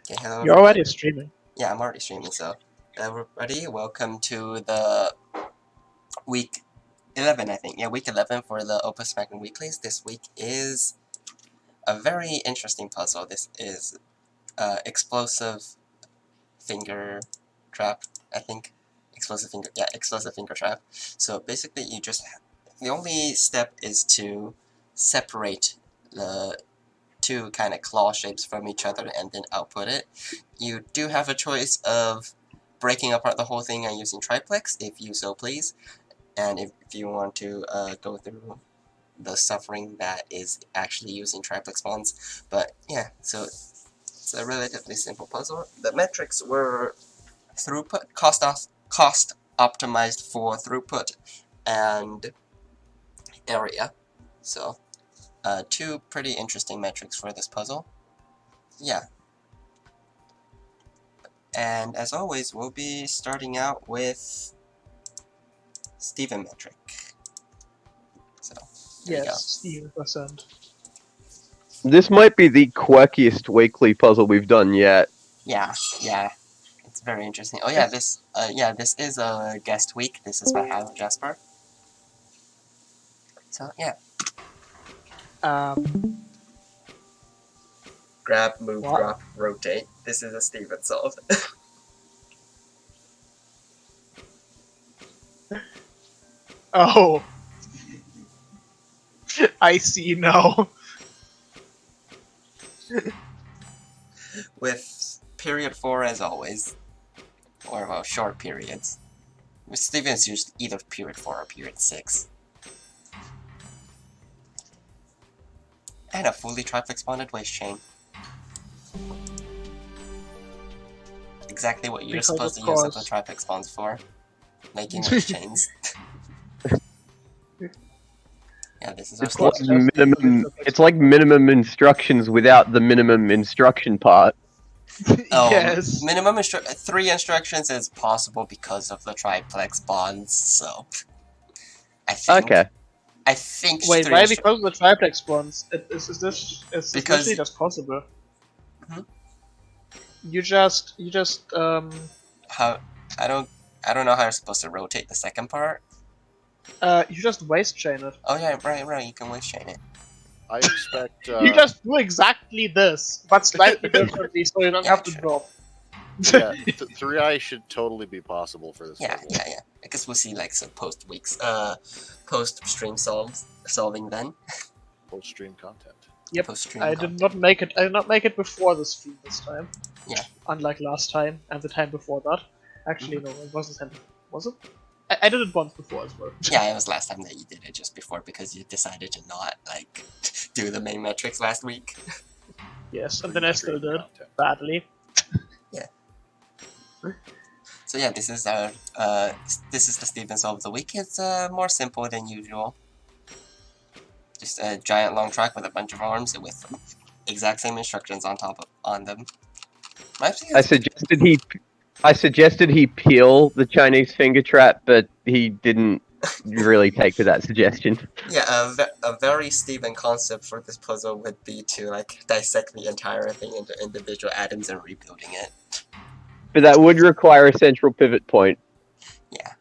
Okay, hello You're everybody. already streaming. Yeah, I'm already streaming, so everybody, welcome to the week 11, I think. Yeah, week 11 for the Opus Magnum Weeklies. This week is a very interesting puzzle. This is explosive finger trap, I think. Explosive finger trap. So basically, the only step is to separate the two kind of claw shapes from each other and then output it. You do have a choice of breaking apart the whole thing and using triplex, if you so please, and if you want to go through the suffering that is actually using triplex bonds. But yeah, so it's a relatively simple puzzle. The metrics were throughput, cost optimized for throughput, and area. So two pretty interesting metrics for this puzzle. Yeah. And as always, we'll be starting out with Steven metric. So, there you go. Yes, Steven%. This might be the quirkiest weekly puzzle we've done yet. Yeah, it's very interesting. Oh yeah, this is a guest week. This is by Hal Jasper. So yeah, grab, move, What? drop, rotate. This is a Steven solve. Oh. I see now. With period 4 as always, or well, short periods. With Steven's used either period 4 or period 6. And a fully triplex bonded waste chain. Exactly what you're Because supposed of to use up the course. triplex bonds for. Making waste chains. Yeah, this is our It's like Steven. it's like minimum instructions without the minimum instruction part. Yes. Minimum 3 instructions is possible because of the triplex bonds, so I think. Okay. I think. Wait, why because of the triplex bonds? It's Because- literally just possible. Hmm? You just How I don't know how you're supposed to rotate the second part. you just waste chain it. Oh yeah, right. You can waste chain it. I expect. You just do exactly this, but slightly differently, so you don't Yeah, have to sure. drop. Yeah, 3i should totally be possible for this Yeah. puzzle. I guess we'll see like some post stream solving then. Post-stream content. Yep. Post stream. I did not make it before the stream this time. Yeah. Unlike last time and the time before that. Actually, no, it wasn't the time. Was it? I did it once before as well. Yeah, it was last time that you did it, just before, because you decided to not like do the main metrics last week. Yes, and then I still did. Content. Badly. So yeah, this is the Steven solve of the week. It's more simple than usual. Just a giant long track with a bunch of arms with exact same instructions on them. I suggested he peel the Chinese finger trap, but he didn't really take to that suggestion. Yeah, a very Steven concept for this puzzle would be to like dissect the entire thing into individual atoms and rebuilding it. But that would require a central pivot point. Yeah.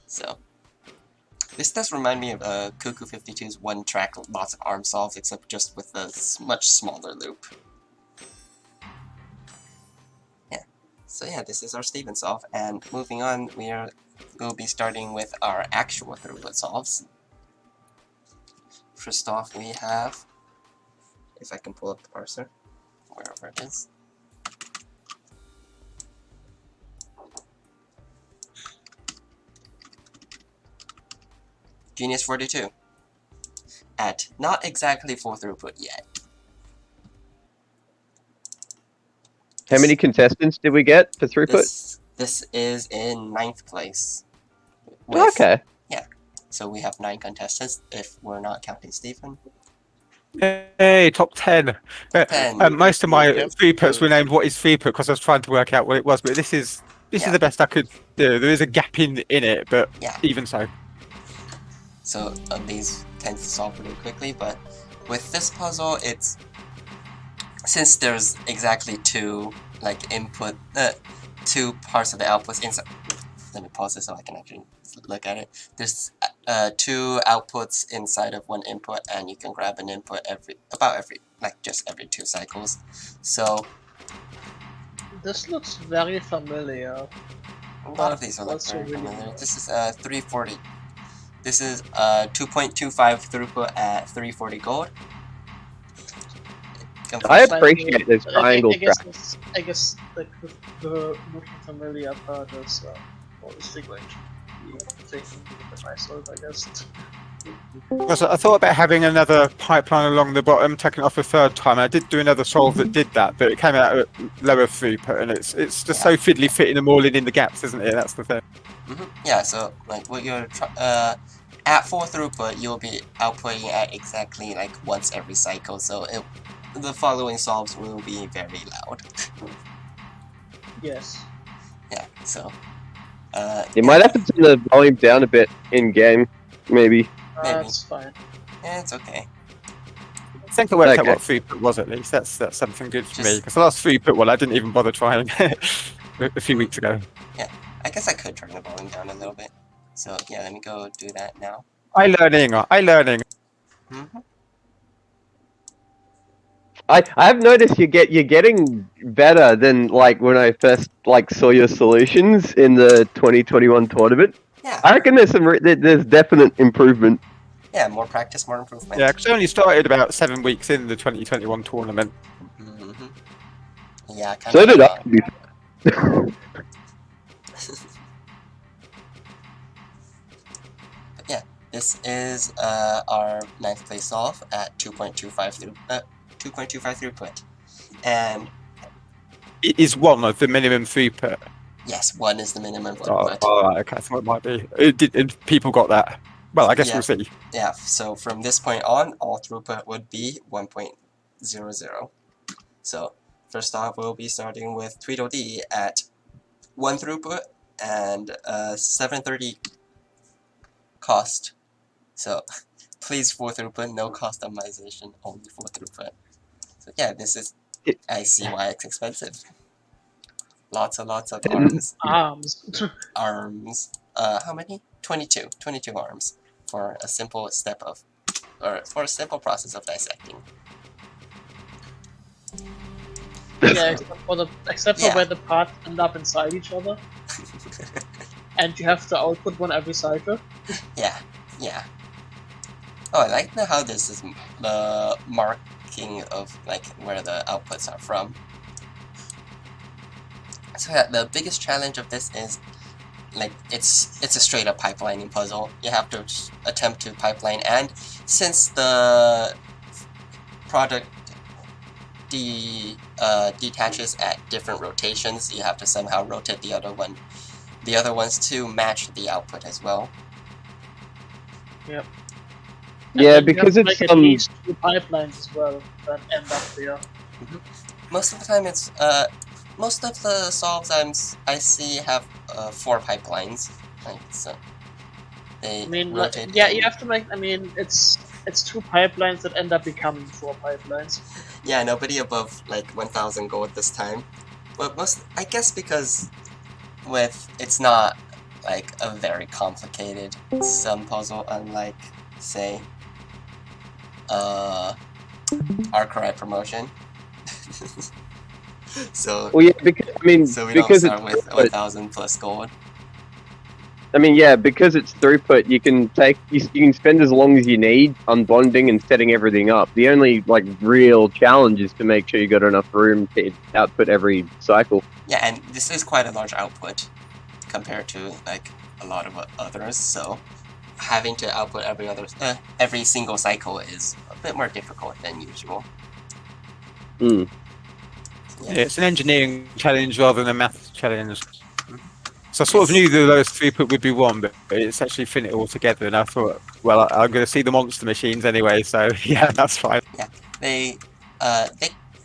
So this does remind me of Cuckoo 52's one track, lots of arm solves, except just with a much smaller loop. Yeah. So yeah, this is our Steven solve, and moving on, we'll be starting with our actual throughput solves. First off, we have, if I can pull up the parser, wherever it is. Genius 42 at not exactly full throughput yet. How many contestants did we get for throughput? This is in 9th place. Okay. So we have 9 contestants if we're not counting Stephen. Hey, top 10. 10. Most of my Yeah. throughputs were named "What is throughput?" because I was trying to work out what it was. But this is the best I could do. There is a gap in it, but Yeah. even so. So these tend to solve pretty quickly, but with this puzzle, it's since there's exactly two two parts of the outputs inside. Let me pause this so I can actually look at it. There's two outputs inside of one input, and you can grab an input just every 2 cycles. So This looks very familiar. a lot of these are What's very really familiar. nice? This is 340. This is 2.25 throughput at 340 gold. I Like, appreciate this triangle track. I guess like the looking familiar part is obviously going to be taken with myself, I guess. Because I thought about having another pipeline along the bottom, taking it off a third time. I did do another solve that did that, but it came out at lower throughput, and it's just so fiddly fitting them all in the gaps, isn't it? That's the thing. Yeah, so like what you're at full throughput, you'll be outputting at exactly like once every cycle. So the following solves will be very loud. Yes. Yeah, so You might have to turn the volume down a bit in game, maybe. Maybe. That's fine. yeah, it's okay. I think I worked out Okay. what throughput was at least. That's something good for me. Just- Because the last throughput one, I didn't even bother trying a few weeks ago. I guess I could turn the volume down a little bit. So yeah, let me go do that now. I learning. Mm-hmm. I have noticed you're getting better than like when I first like saw your solutions in the 2021 tournament. Yeah, I reckon there's there's definite improvement. yeah, more practice, more improvement. Yeah, because I only started about 7 weeks in the 2021 tournament. Mm-hmm. Yeah, kind So of. did I. But yeah, this is our 9th place solve at 2.25 throughput, and It is one of the minimum throughput. yes, 1 is the minimum Oh, throughput. all right, okay, I thought it might be. People got that. Well, I guess Yeah. we'll see. Yeah, so from this point on, all throughput would be 1.00. So first off, we'll be starting with Tweedledee at 1 throughput and 730 cost. So please 4 throughput, no customization, only 4 throughput. So yeah, this is, I see why it's expensive. Lots of arms. Arms. How many? 22 arms for a simple for a simple process of dissecting. Yeah, except for Yeah. where the parts end up inside each other, and you have to output one every cycle. Yeah. Oh, I like how this is the marking of like where the outputs are from. So yeah, the biggest challenge of this is like it's a straight up pipelining puzzle. You have to attempt to pipeline, and since the product detaches at different rotations, you have to somehow rotate the other ones to match the output as well. Yep. Yeah, And then you have because to it's make at least 2 pipelines as well that end up there. Most of the time, it's most of the solves I see have 4 pipelines. Like so, they I mean, rotate. yeah, you have to make. I mean, it's 2 pipelines that end up becoming 4 pipelines. Yeah, nobody above like 1,000 gold this time. But I guess because it's not like a very complicated sum puzzle, unlike say Arclight promotion. So well, yeah, because I mean, so we don't because start it's with 1,000 plus gold. I mean, yeah, because it's throughput, you can spend as long as you need on bonding and setting everything up. The only like real challenge is to make sure you got enough room to output every cycle. Yeah, and this is quite a large output compared to like a lot of others. So having to output every single cycle is a bit more difficult than usual. Mm. Yeah, it's an engineering challenge rather than a math challenge. So I sort of knew the lowest throughput would be 1, but it's actually fitting it all together, and I thought, well, I'm going to see the monster machines anyway, so yeah, that's fine. Yeah, they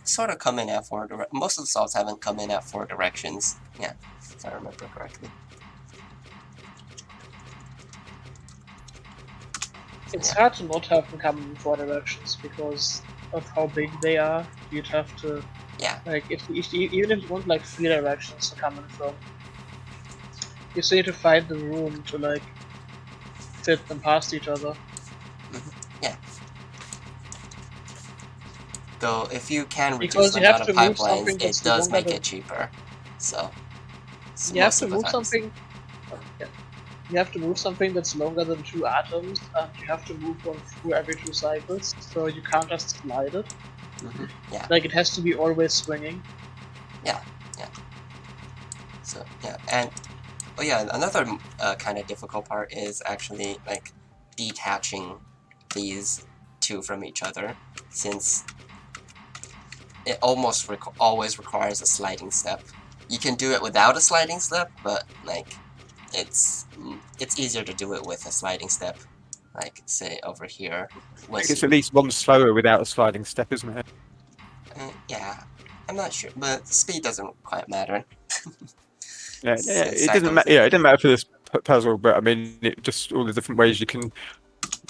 sort of come in at 4 most of the solves haven't come in at 4 directions. Yeah, if I remember correctly. It's hard to not have them come in 4 directions because of how big they are, you'd have to Yeah. like even if you want like 3 directions to come in from, you still need to find the room to like fit them past each other. Yeah. Though if you can reduce Because the you have amount of to move pipelines, something it that's does longer make than it cheaper. So you have most to of the move times. something. Yeah. You have to move something that's longer than 2 atoms, and you have to move one through every 2 cycles, so you can't just slide it. Yeah. Like it has to be always swinging. Yeah. So yeah, and oh yeah, another kind of difficult part is actually like detaching these two from each other, since it almost always requires a sliding step. You can do it without a sliding step, but like it's easier to do it with a sliding step. Like say over here, I once think it's you at least one slower without a sliding step, isn't it? yeah, I'm not sure, but speed doesn't quite matter. Yeah, Since it doesn't cycles, matter. Yeah, it doesn't matter for this puzzle, but I mean, it just all the different ways you can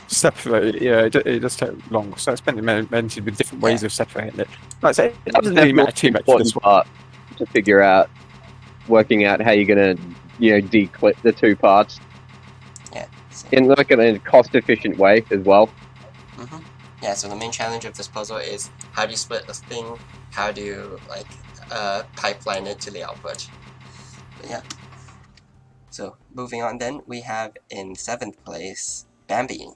separate it. Yeah, it does take long. So I experimented with different ways of separating it. Like I say, it doesn't really matter too much for this one. Part to figure out, working out how you're gonna, declip the two parts yeah. So, in like a cost-efficient way as well. yeah, so the main challenge of this puzzle is how do you split this thing? How do you like pipeline it to the output? But yeah. So moving on, then we have in 7th place Bambi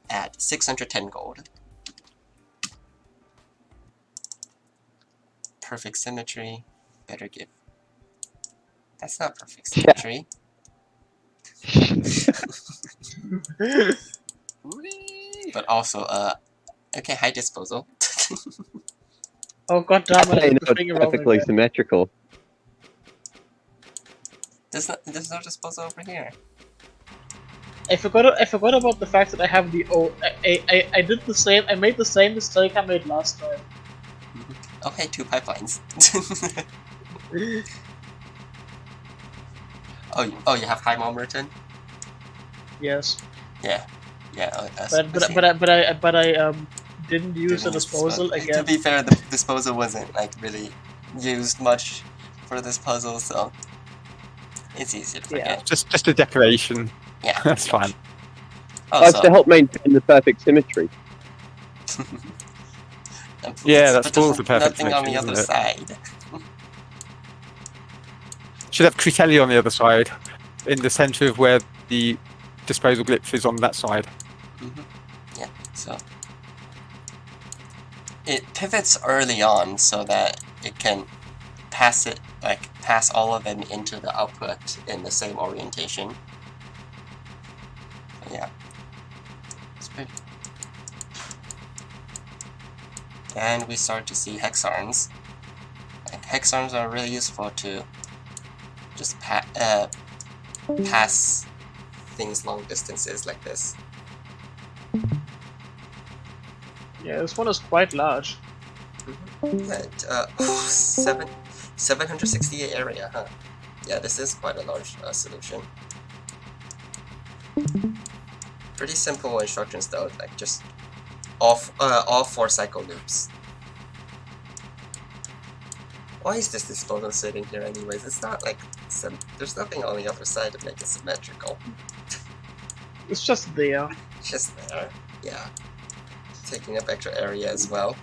at 610 gold. Perfect symmetry. Better give. That's not perfect symmetry. But also okay, high disposal. Oh god damn That's how it! you The know thing it's wrong perfectly again. symmetrical. There's no disposal over here. I forgot about the fact that I have the I did the same. I made the same mistake I made last time. Okay, 2 pipelines. oh, you have high mom written? Yes. Yeah. Yeah, But I didn't use the didn't use disposal To again. be fair, the disposal wasn't like really used much for this puzzle, so it's easy to Yeah. forget. Just a decoration. Yeah, That's pretty much. fine. Oh, It's to so help maintain the perfect symmetry. Yeah, that but spoils there's the perfect nothing on symmetry, the other doesn't it? side. Should have Critelli on the other side, in the centre of where the disposal glyph is on that side. Yeah, so it pivots early on so that it can pass all of them into the output in the same orientation. But yeah. It's pretty. And we start to see hexarms. And hexarms are really useful to just pass things long distances like this. Yeah, this one is quite large. And, 768 area, huh? Yeah, this is quite a large solution. Pretty simple instructions though, like just all 4 cycle loops. Why is this disposal sitting here anyways? It's not like there's nothing on the other side to make it symmetrical. It's just there. It's just there, yeah. Taking up extra area as well.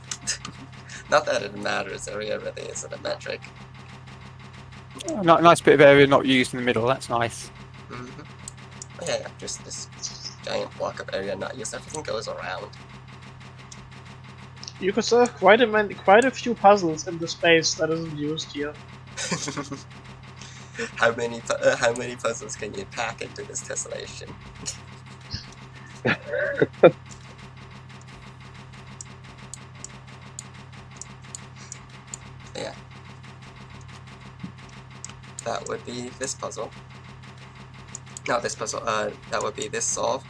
Not that it matters, area really isn't a metric. Nice bit of area not used in the middle. That's nice. Oh, yeah, just this giant block of area not used. Everything goes around. You could solve quite a few puzzles in the space that isn't used here. How many puzzles can you pack into this tessellation? Yeah. That would be this puzzle. Not this puzzle, that would be this solve.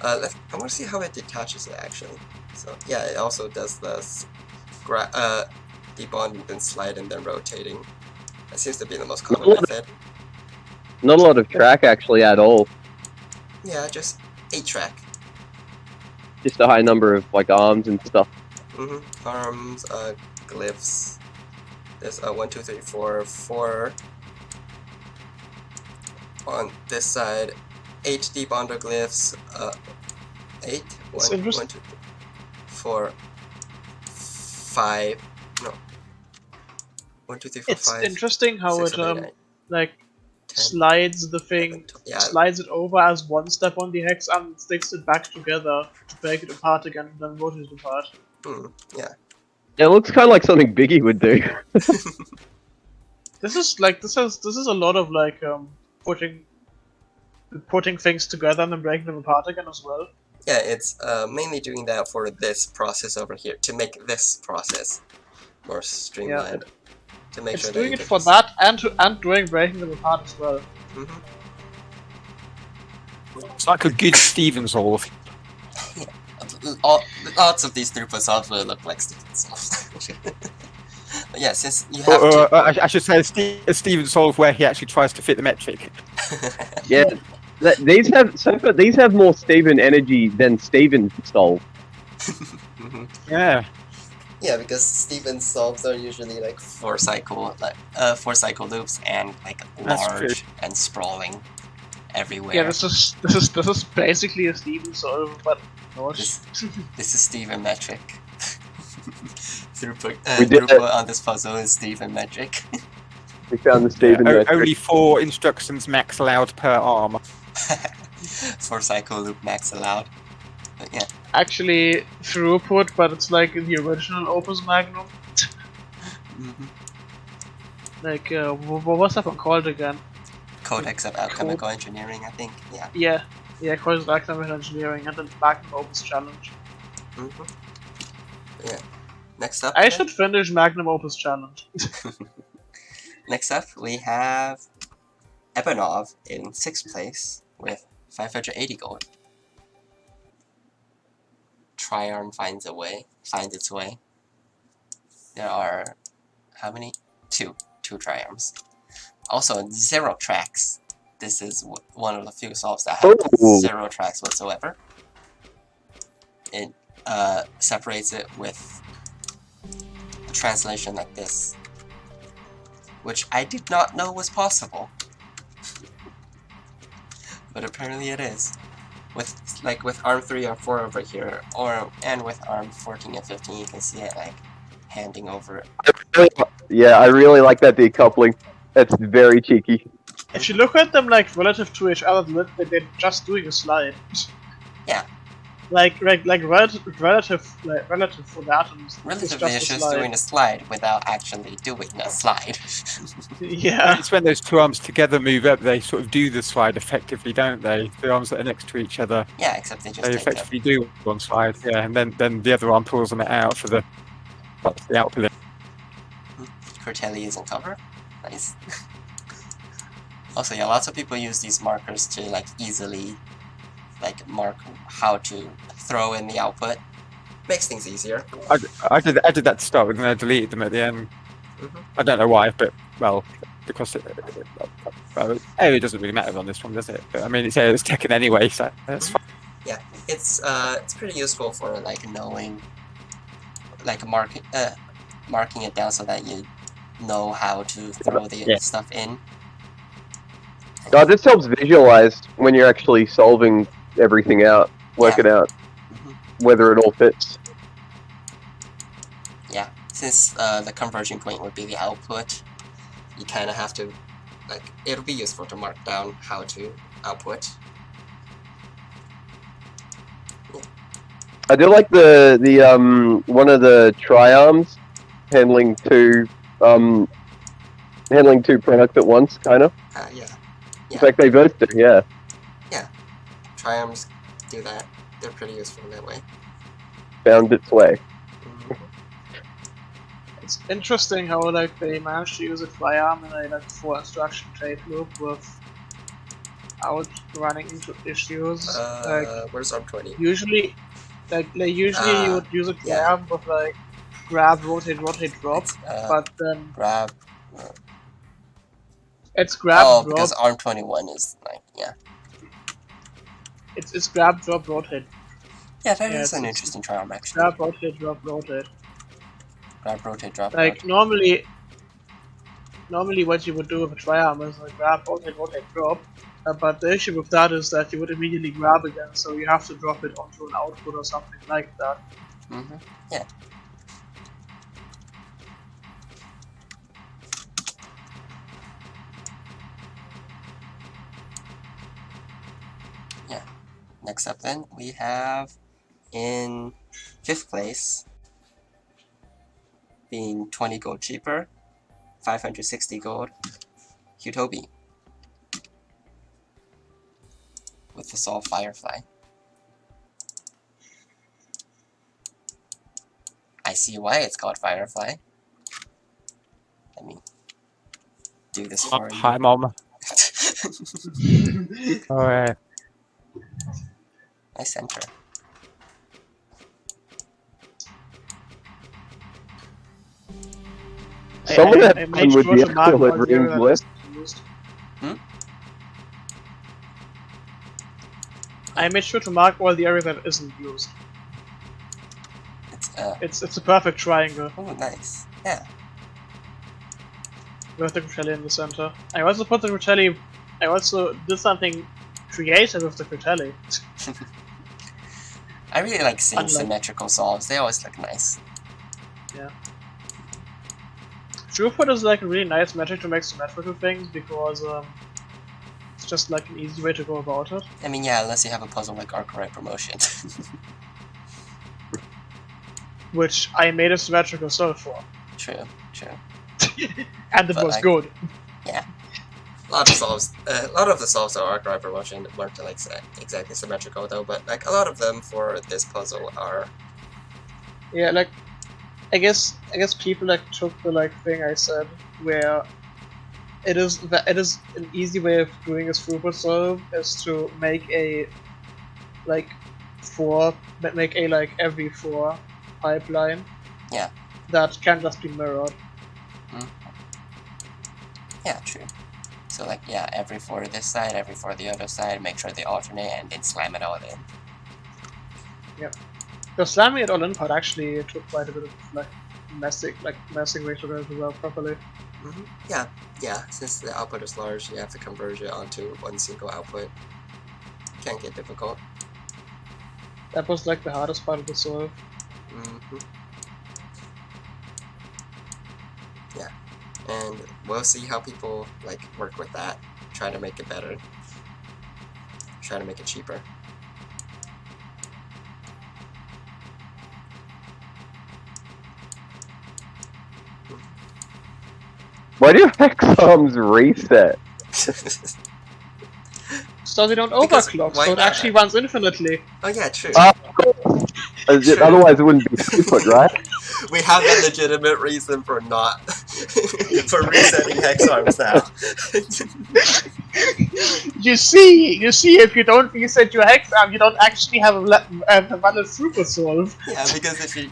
I want to see how it detaches it actually. So, yeah, it also does this debond and then slide and then rotating. That seems to be the most common method. Not a lot of track actually at all. Yeah, just 8 track. Just a high number of like arms and stuff. Arms, glyphs. There's 1, 2, 3, 4, 4 on this side. 8 deep ondoglyphs. 8. It's 1, interesting. 1, 2, 3, 4, 5. No. 1, 2, 3, 4, It's 5. interesting how 6, it 7, 8, 9, like 10, slides the 11, thing, 12. Yeah. slides it over as one step on the hex and sticks it back together to break it apart again and then rotate it apart. Yeah. It looks kind of like something Biggie would do. This is a lot of like putting things together and then breaking them apart again as well. Yeah, it's mainly doing that for this process over here, to make this process more streamlined. To make It's sure doing that it for that and doing breaking them apart as well. It's like a good Steven solve. Lots of these throughput solves will look like Steven solves. But yeah, since you have to... I should say a Steven solve where he actually tries to fit the metric. Yeah, these have more Steven energy than Steven solve. Yeah. Yeah, because Steven's solves are usually like 4 cycle loops and like That's true. large and sprawling everywhere. Yeah, this is basically a Steven solve, but no. This is Steven metric. We did throughput on this puzzle is Steven metric. We found the Steven metric. Only 4 instructions max allowed per arm. 4 cycle loop max allowed. But yeah. Actually, throughput, but it's like the original Opus Magnum. Like, what's that one called again? Codex of Alchemical Engineering, I think. Yeah, Codex of Alchemical Engineering and the Magnum Opus Challenge. Yeah. Next up. I should finish Magnum Opus Challenge. Next up, we have Ebanov in 6th place with 580 gold. Triarm finds its way. There are how many? 2 triarms. Also 0 tracks. This is one of the few solves that have 0 tracks whatsoever. It separates it with a translation like this, which I did not know was possible, but apparently it is. With arm 3 or 4 over here, and with arm 14 and 15, you can see it like handing over. Yeah, I really like that decoupling. That's very cheeky. If you look at them like relative to each other, they're just doing a slide. Yeah. Like relative for the atoms. Relatively, it's just doing a slide without actually doing a slide. Yeah. It's when those 2 arms together move up, they sort of do the slide effectively, don't they? The arms that are next to each other. Yeah, except they just They effectively do one slide, yeah, and then the other arm pulls them out for the output. Curtelli is in cover. Nice. Also, yeah, lots of people use these markers to like easily mark how to throw in the output. Makes things easier. I did that to start with, and I deleted them at the end. I don't know why, but well, because it doesn't really matter on this one, does it? But I mean, it's Tekken anyway, so that's fine. Yeah, it's pretty useful for like knowing, like marking it down so that you know how to throw the stuff in. This helps visualize when you're actually solving everything out, work it out, whether it all fits. Yeah, since the conversion point would be the output, you kind of have to, it'll be useful to mark down how to output. Yeah. I do like the one of the triarms handling two products at once, kind of. Yeah. In fact, they both do, yeah. Yeah, triarms do that. They're pretty useful in that way. Found its way. It's interesting how like they managed to use a triarm in a 4 instruction tape loop without running into issues. Where's arm 20? Usually, you would use a triarm with like grab, rotate, drop, but then grab. It's grab, drop. Because arm 21 is It's grab, drop, rotate. Yeah, that Yeah, is an it's interesting triarm actually. grab, rotate, drop, rotate. Grab, rotate, drop, Like rotate. normally what you would do with a triarm is like grab, rotate, rotate, drop. But the issue with that is that you would immediately grab again, so you have to drop it onto an output or something like that. Mm-hmm. Yeah. Yeah. Next up then, we have in 5th place, being 20 gold cheaper, 560 gold, Hutobi. With the Solve Firefly. I see why it's called Firefly. Let me do this for you. Hi, Mom. Alright. I sent her. Someone I had made fun with sure the to mark all excellent the area room that list. isn't used. Hmm? I made sure to mark all the area that isn't used. It's a perfect triangle Oh, nice. Yeah. with the Crutelli in the center. I also put the Crutelli. I also did something creative with the Crutelli. I really like seeing Unlike- symmetrical solves. They always look nice. Yeah. Throughput is like a really nice metric to make symmetrical things because it's just like an easy way to go about it. I mean, yeah, unless you have a puzzle like Arc Correct Promotion. Which I made a symmetrical solve for. True, true. And it But, was like, good. Yeah. A lot of the solves of Arc Correct Promotion weren't like exactly symmetrical though, but like a lot of them for this puzzle are. Yeah, like I guess people like took the like thing I said where it is an easy way of doing a throughput solve is to make a like every 4 pipeline. Yeah. That can just be mirrored. Yeah, true. So like, yeah, every 4 this side, every 4 the other side, make sure they alternate, and then slam it all in. The slamming it all in part actually took quite a bit of like messing way to get it out properly. Yeah, yeah. Since the output is large, you have to converge it onto one single output. Can get difficult. That was like the hardest part of the solve. Yeah, and we'll see how people like work with that. Try to make it better. Try to make it cheaper. Why do hex arms reset? So they don't Because overclock, why so it not? actually runs infinitely. Oh yeah, true. Otherwise it wouldn't be throughput, right? We have a legitimate reason for not for resetting hex arms now. You see, if you don't reset your hex arm, you don't actually have a valid throughput solve. Yeah, because if you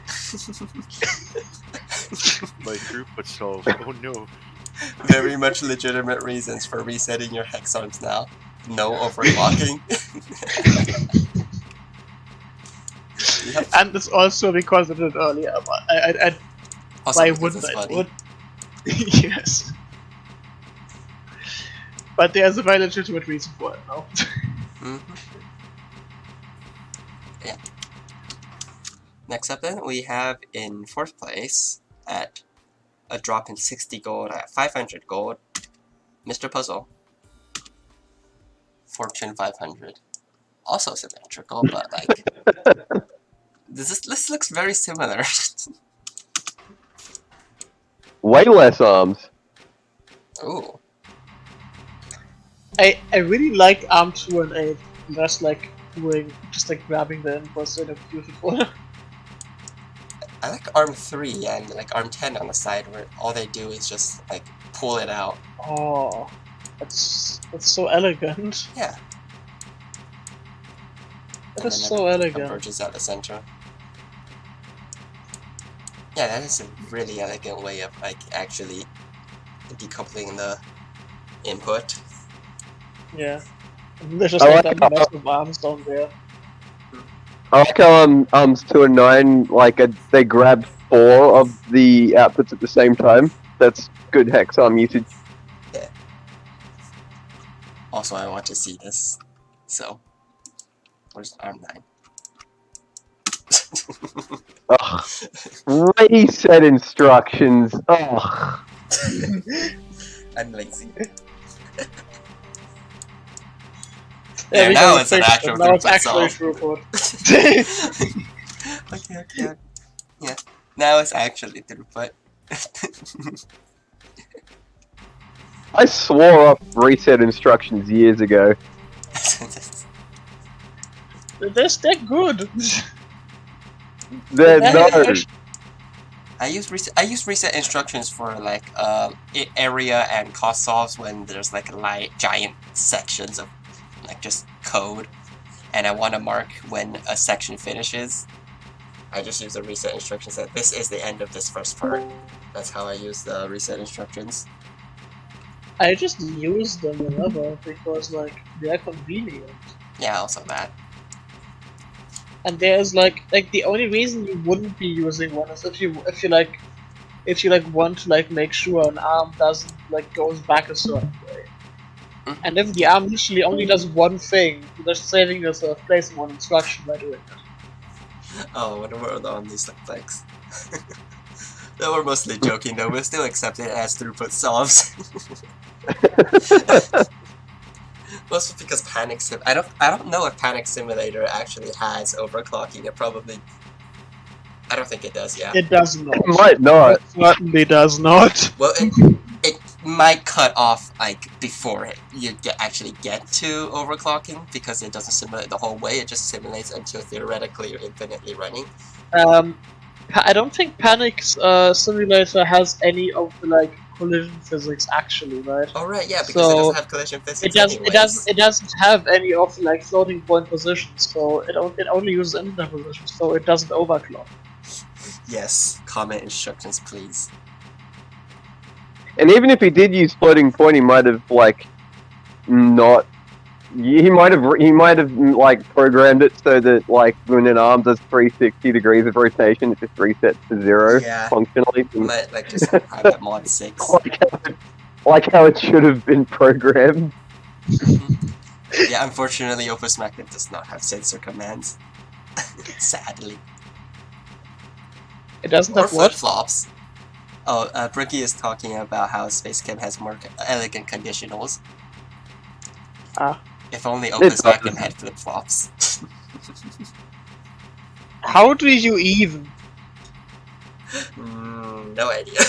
My throughput solves. Oh no. very much legitimate reasons for resetting your hex arms now. No overclocking. And it's also because I did it earlier, but I Also why because wouldn't it's I funny. do it? Yes. But there's a very legitimate reason for it now. Yeah. Next up then, we have in 4th place, at a drop in 60 gold, at 500 gold, Mr. Puzzle. Fortune 500. Also symmetrical, but like... this looks very similar. Way less arms. Ooh. I really like arm 2 and 8. Just like grabbing the inputs that are beautiful. I like arm 3 and like arm 10 on the side where all they do is just like pull it out. Oh, that's so elegant. Yeah. That And is then so everything elegant. converges at the center. Yeah, that is a really elegant way of like actually decoupling the input. Yeah. And there's just I like like that massive arms down there. I like how ARMS 2 and 9 they grab 4 of the outputs at the same time. That's good hex arm usage. Also, I want to see this. So, where's ARM 9? Ugh. Reset instructions. Ugh. I'm lazy. Yeah, Yeah, we now can it's an fix actual it. Now it's throughput actually solve. throughput. Okay. Yeah. Now it's actually throughput. I swore up reset instructions years ago. They're good. They're, no. I use reset instructions for like area and cost solves when there's like giant sections of like just code, and I want to mark when a section finishes. I just use the reset instructions that this is the end of this first part. That's how I use the reset instructions. I just use them whenever because like they're convenient. Yeah, also that. And there's like the only reason you wouldn't be using one is if you want to like make sure an arm doesn't like goes back a certain way. Mhm. And if the arm literally only does one thing, you're just saving yourself placing one instruction by doing it. Oh, what were on these flags? They were mostly joking though, we'll still accept it as throughput solves. Mostly because Panic Sim I don't know if Panic Simulator actually has overclocking. It probably I don't think it does, yeah. It does not. It might not. It certainly does not. Well, it might cut off like before you actually get to overclocking because it doesn't simulate the whole way. It just simulates until theoretically you're infinitely running. I don't think Panic's simulator has any of the like collision physics actually, right? Oh right, yeah, because it So doesn't have collision physics. it doesn't have any of the, like floating point positions, so it only uses internet positions, so it doesn't overclock. Yes, comment instructions, please. And even if he did use floating point, he might have like not. He might have like programmed it so that like when an arm does 360 degrees of rotation, it just resets to 0 Yeah. functionally. Might like just have that mod 6. like how it should have been programmed. Yeah, unfortunately, Opus Magnum does not have sensor commands. Sadly. It doesn't Or have what? flip-flops. Oh, Bricky is talking about how Spacecam has more elegant conditionals. Ah. If only Opus Magnum had flip-flops. How do you even? No idea.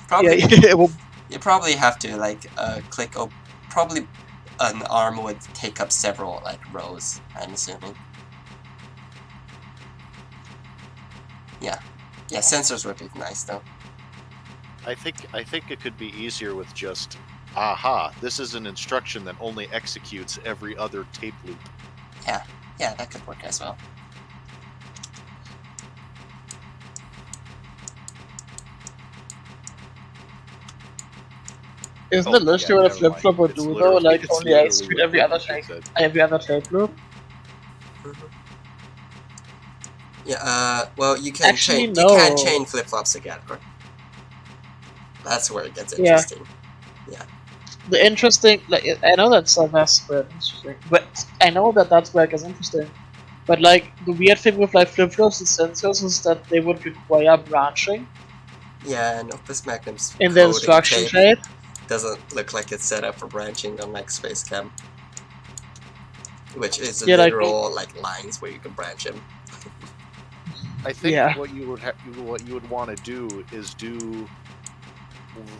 Probably, Yeah, well, you probably have to like click. Probably an arm would take up several like rows. I'm assuming. Yeah, sensors would be nice though. I think it could be easier with just, aha, this is an instruction that only executes every other tape loop. Yeah, that could work as well. isn't it literally what a flip flop would do though? Like it's only literally execute what every other Bricky tape, said. every other tape loop. Yeah. Well, you can Actually, chain. no. You can't chain flip flops together. That's where it gets interesting. Yeah. The interesting, like, I know that's where it's interesting, but I know that's where it gets interesting. But like the weird thing with like flip flops and sensors is that they would require branching Yeah, and Opus Magnum's in the coding instruction tape tape. doesn't look like it's set up for branching unlike Spacecam, which is Yeah, like- literal like lines where you can branch them. I think Yeah. what you would want to do is do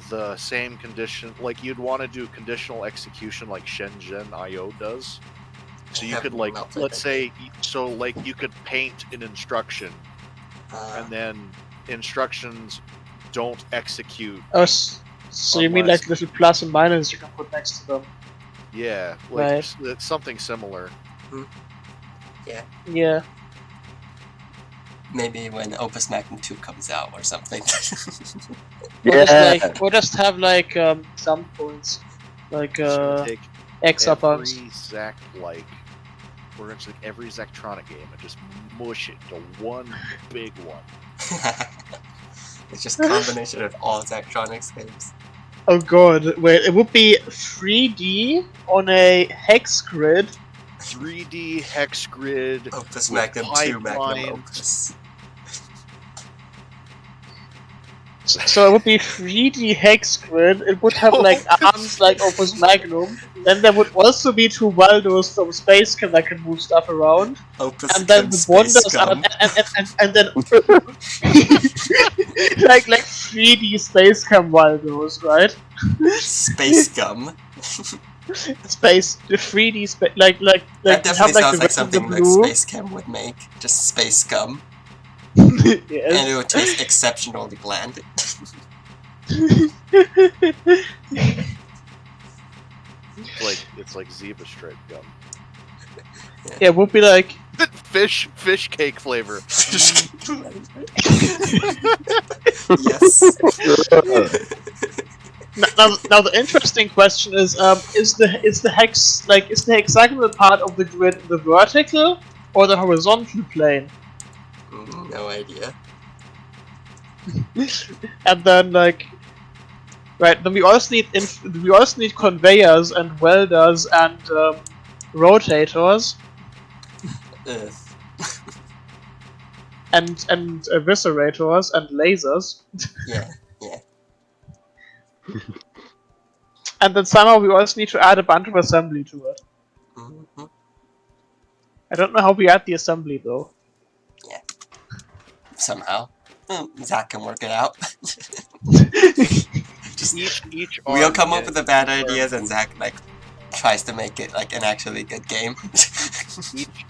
the same condition, like you'd want to do conditional execution like Shenzhen IO does. So you Have could like, melted let's it. say, so like you could paint an instruction and then instructions don't execute. Oh, so you mean Unless- like little plus and minus you can put next to them? Yeah, like Right. it's something similar. Yeah. Maybe when Opus Magnum 2 comes out or something. Yeah. Or just have like some points, like It's gonna take X up every arms. exact like We're going to take every Zachtronic game and just mush it into one big one. It's just a combination of all Zachtronics games. Oh god, wait, it would be 3D on a hex grid. 3D hex grid. Opus with Magnum 2 Magnum pipelines. Opus. So it would be 3D hex grid. It would have like arms like Opus Magnum. Then there would also be two Waldos from Space Cam that can move stuff around. Opus And then Chem the Space bonders are, Scum. and then like 3D Space Cam Waldos, right? Space Gum. The 3D space like That you definitely have, like, sounds the like red and something the like blue. Space Chem would make. Just Space Gum. Yes. And it would taste exceptionally bland. It's like zebra stripe gum. Yeah, it would be like Fish cake flavor. Yes. now the interesting question is the hexagonal part of the grid the vertical or the horizontal plane? No idea. And then then we also need conveyors and welders and rotators Ugh. and eviscerators and lasers. Yeah. And then somehow we also need to add a bunch of assembly to it. Mhm. I don't know how we add the assembly though. Somehow. Zach can work it out. Just Each we'll arm come up get- with the bad each arm- ideas and Zach tries to make it like an actually good game.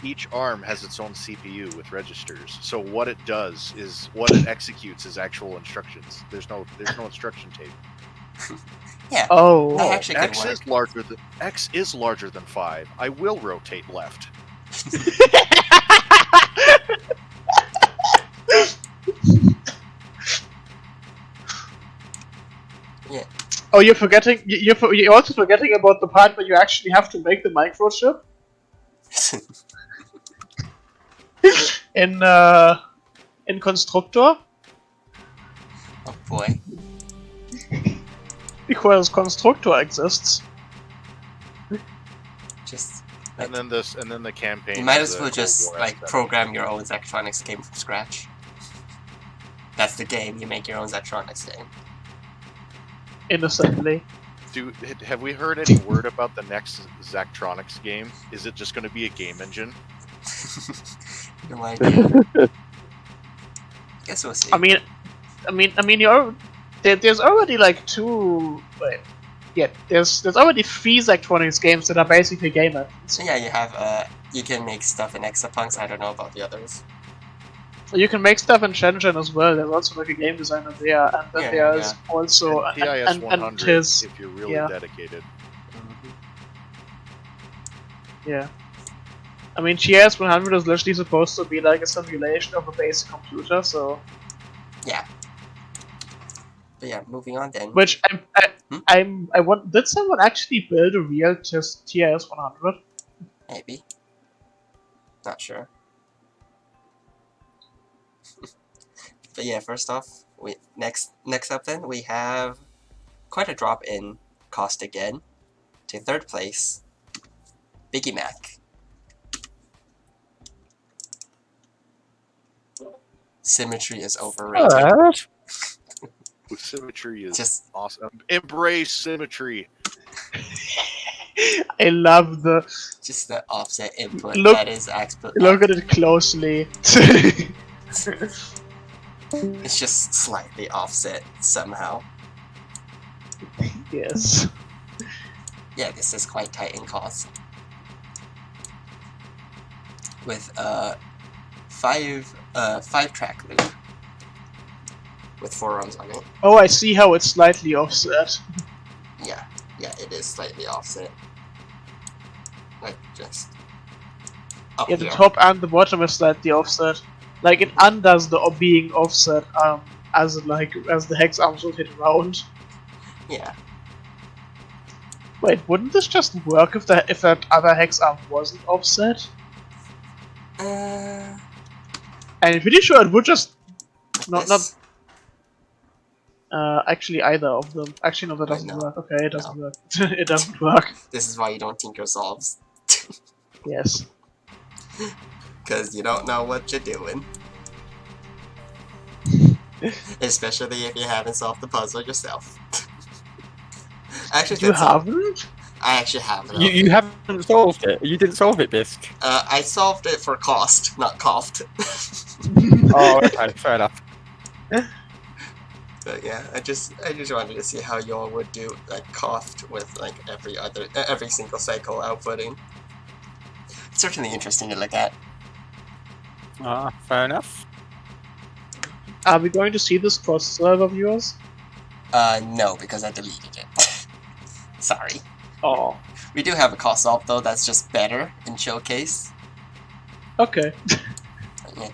Each arm has its own CPU with registers. So what it does is what it executes is actual instructions. There's no instruction tape. Yeah. Oh. That actually could X work. is larger than 5. I will rotate left. Oh, you're forgetting. You're also forgetting about the part where you actually have to make the microchip in Constructor, Oh boy. because Constructor exists. Just And then the campaign. you might has as a well Cold just War like aesthetic. program your own Zachtronics game from scratch. That's the game. You make your own Zachtronics game. In assembly. Have we heard any word about the next Zachtronics game? Is it just going to be a game engine? No idea. Guess we'll see. I mean, there's already like two. Wait, yeah, there's already 3 Zachtronics games that are basically game engines. So yeah, you have you can make stuff in Exapunks. I don't know about the others. You can make stuff in Shenzhen as well. There's also like a game designer there, and then Yeah, there's also And TIS 100 his if you're really yeah. dedicated. yeah. I mean, TIS 100 is literally supposed to be like a simulation of a basic computer, so But yeah, moving on then. which I want. Did someone actually build a real TIS 100? Maybe. Not sure. But yeah, first off, next up then we have quite a drop in cost again to 3rd place, Biggie Mac. Symmetry is overrated. Symmetry is Just awesome. Embrace symmetry. I love the just the offset input Look- that is look at it closely. it's just slightly offset somehow. Yes. Yeah, this is quite tight in cost. With 5-track loop with 4 ROMs on it. Oh, I see how it's slightly offset. Yeah, it is slightly offset. Like just up Yeah, the here. top and the bottom is slightly offset. Like it undoes the being offset as the hex arms rotate around. Yeah, Wait, wouldn't this just work if that other hex arm wasn't offset? I'm pretty sure it would just not this? actually either of them. Actually, no, that Wait, doesn't no. work. Okay, it No. doesn't work. It doesn't work. This is why you don't tinker solves. Yes. Because you don't know what you're doing. Especially if you haven't solved the puzzle yourself. Actually, You haven't? I actually have though. You haven't solved it. You didn't solve it, Bisk. I solved it for cost, not coughed. Oh, okay, fair enough. But yeah, I just wanted to see how y'all would do like coughed with like every single cycle outputting. It's certainly interesting to look at. Fair enough. Are we going to see this cross-server of yours? No, because I deleted it. Sorry. Oh. We do have a cost solve though. That's just better in Showcase. Okay. Yeah.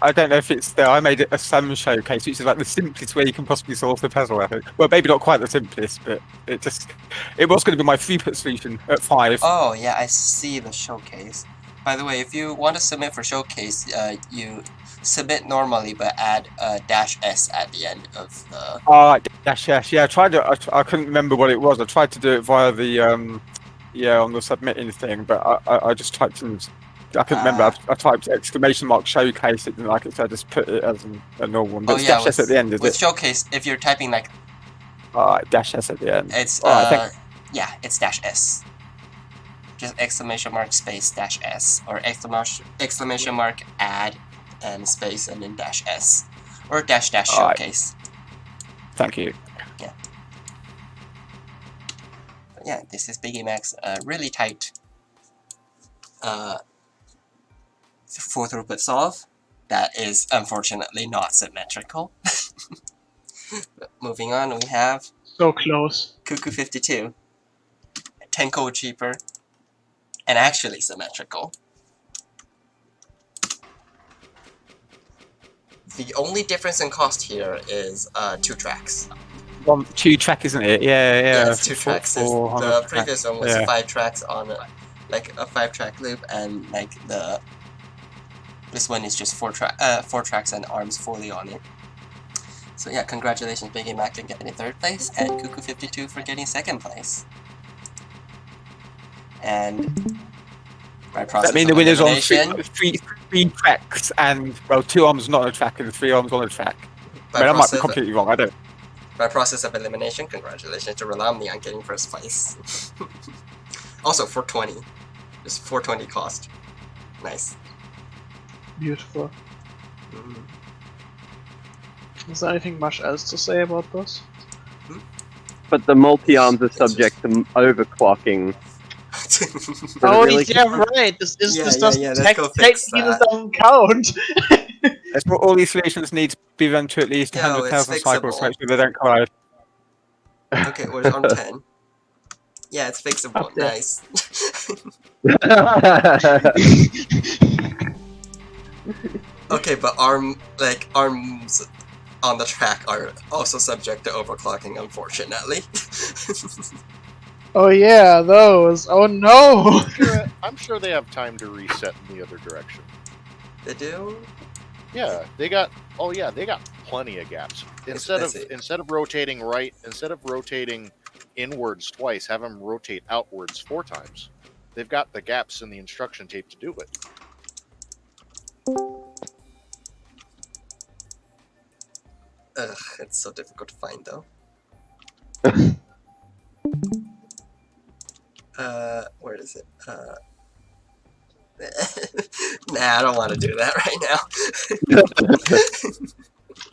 I don't know if it's there. I made it a Sun Showcase, which is like the simplest way you can possibly solve the puzzle, I think. Well, maybe not quite the simplest, but it was going to be my Throughput solution at 5. Oh yeah, I see the Showcase. By the way, if you want to submit for Showcase, you submit normally, but add -s at the end of the. Dash yes, yeah. I tried to. I couldn't remember what it was. I tried to do it via the on the submitting thing, but I just typed in. I couldn't remember. I typed ! Showcase. It didn't like it, so I just put it as a normal one. But it's dash s at the end, is with it? Showcase, if you're typing like Dash s at the end. it's yeah, it's -s. Just ! space -s or exclamation mark add and space and then -s or -- showcase. Thank you. But yeah, this is Biggie Mac's really tight full throughput solve that is unfortunately not symmetrical. But moving on, we have So close. Cuckoo 52, 10 code cheaper, and actually symmetrical. The only difference in cost here is 2 tracks. 2 track, isn't it? Yeah. It's 2 tracks. The previous one was 5 tracks on like a 5-track loop, and like this one is just 4 tracks and arms fully on it. So yeah, congratulations Biggie Mac for getting 3rd place, and Cuckoo 52 for getting 2nd place. And by process That means of the winner's on elimination, 3 tracks, and well, 2 arms not on a track and 3 arms on a track. I might be completely wrong. I don't. by process of elimination, congratulations to Rolamni on getting 1st place. Also 420, just 420 cost. Nice. Beautiful. Mm. Is there anything much else to say about this? But the multi-arms are subject to overclocking. Oh, really yeah, right. This doesn't let's go fix technically this that. doesn't count. That's what all these solutions need to be run to at least Yo, 100,000 it's cycles to fixable. make sure they don't collide. Okay, where's arm 10? Yeah, it's fixable. Up there. Nice. Okay, but arms on the track are also subject to overclocking, unfortunately. Oh yeah, those. Oh no. I'm sure they have time to reset in the other direction. They do? Yeah, they got plenty of gaps. Instead of rotating inwards twice, have them rotate outwards 4 times. They've got the gaps in the instruction tape to do it. Ugh, it's so difficult to find though. Where is it? Nah, I don't want to do that right now.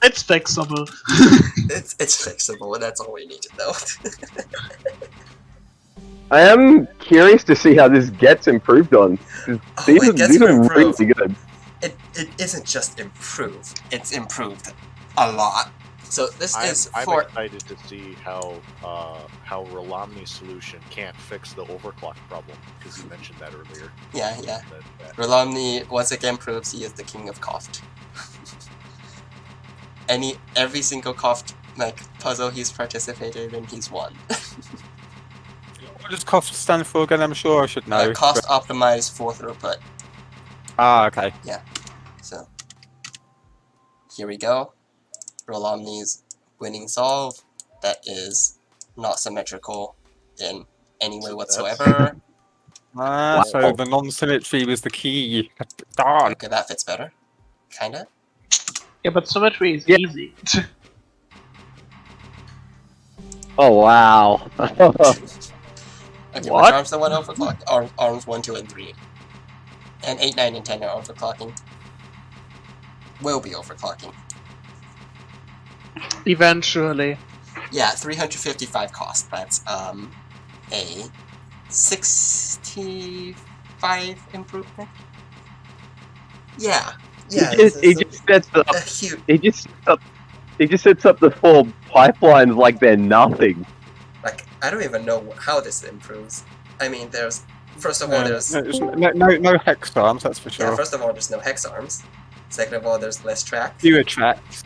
It's fixable. It's fixable, and that's all we need to know. I am curious to see how this gets improved on. These are really good. It isn't just improved; it's improved a lot. So this is I'm for. excited to see how Rolamni's solution can't fix the overclock problem, because you mentioned that earlier. Yeah. But, Rolamni once again proves he is the king of coughed. Every single coughed puzzle he's participated in, he's won. What does cost stand for again? I'm sure I should know. Cost optimized for throughput. Okay. So here we go. Roll Omni's winning solve. That is not symmetrical in any way whatsoever. So the non-symmetry was the key. Darn. Okay, that fits better. Kinda. Yeah, but symmetry is easy. Oh wow. Okay, What? which arms the one overclock? Arms 1, 2, and 3. And 8, 9, and 10 are overclocking. Will be overclocking. Eventually. Yeah, 355 cost. That's a 65 improvement. Yeah. Yeah. he just sets up. a huge. He just sets up the 4 pipelines like they're nothing. Like, I don't even know how this improves. I mean, there's first of all there's no hex arms, that's for sure. yeah. First of all, there's no hex arms. Second of all, there's less track. Fewer tracks.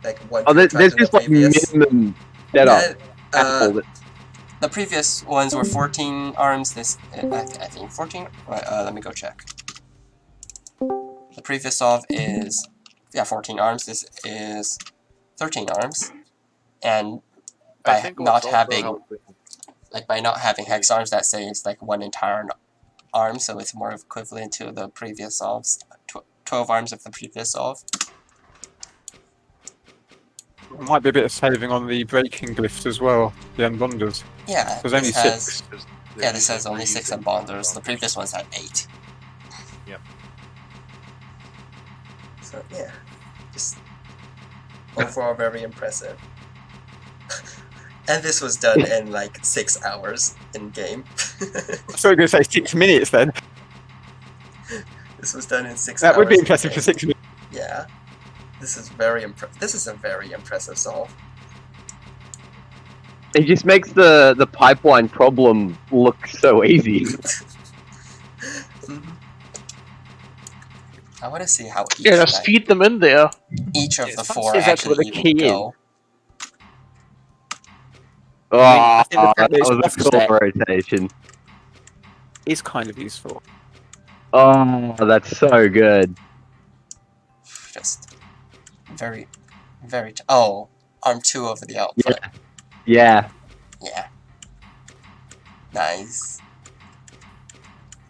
Like one. Oh, there's track than just the like previous. minimum setup. Yeah, the previous ones were 14 arms. This I think 14. Let me go check. The previous solve is 14 arms. This is 13 arms, and by not having hex arms, that saves like one entire arm, so it's more equivalent to the previous solves. 12 arms of the previous solve. Might be a bit of saving on the breaking glyphs as well, the unbonders. Yeah, There's only 6. Yeah, this has only 6 unbonders. The previous ones had 8. Yep. So yeah, just overall very impressive. And this was done in like 6 hours in game. So I'm going to say 6 minutes then. This was done in 6 hours. That would be impressive for 6 minutes. Yeah. This is very This is a very impressive solve. It just makes the pipeline problem look so easy. I want to see how each, Yeah, just feed them in there. each of Yeah, the that's 4 exactly what actually the key even is. go. Oh, I think the fact that that it's was a cool offset rotation. is kind of useful. Oh, that's so good. Just very, very. Oh, arm 2 over the output. Yeah. Yeah. Nice.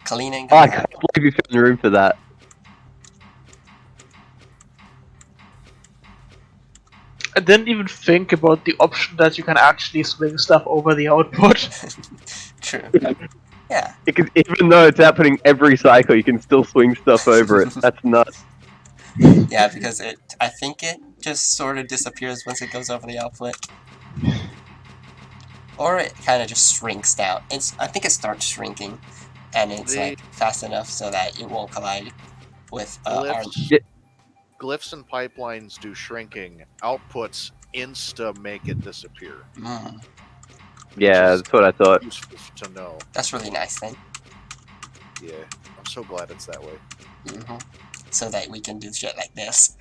Cleaning. Oh, I can't believe you found room for that. I didn't even think about the option that you can actually swing stuff over the output. True. Yeah. Because even though it's happening every cycle, you can still swing stuff over it. That's nuts. Yeah, because I think it just sort of disappears once it goes over the output. Or it kind of just shrinks down. I think it starts shrinking, and it's like fast enough so that it won't collide with Glyphs and pipelines do shrinking. Outputs insta make it disappear. Yeah, that's what I thought. Useful to know. That's really nice then. Yeah, I'm so glad it's that way. So that we can do shit like this.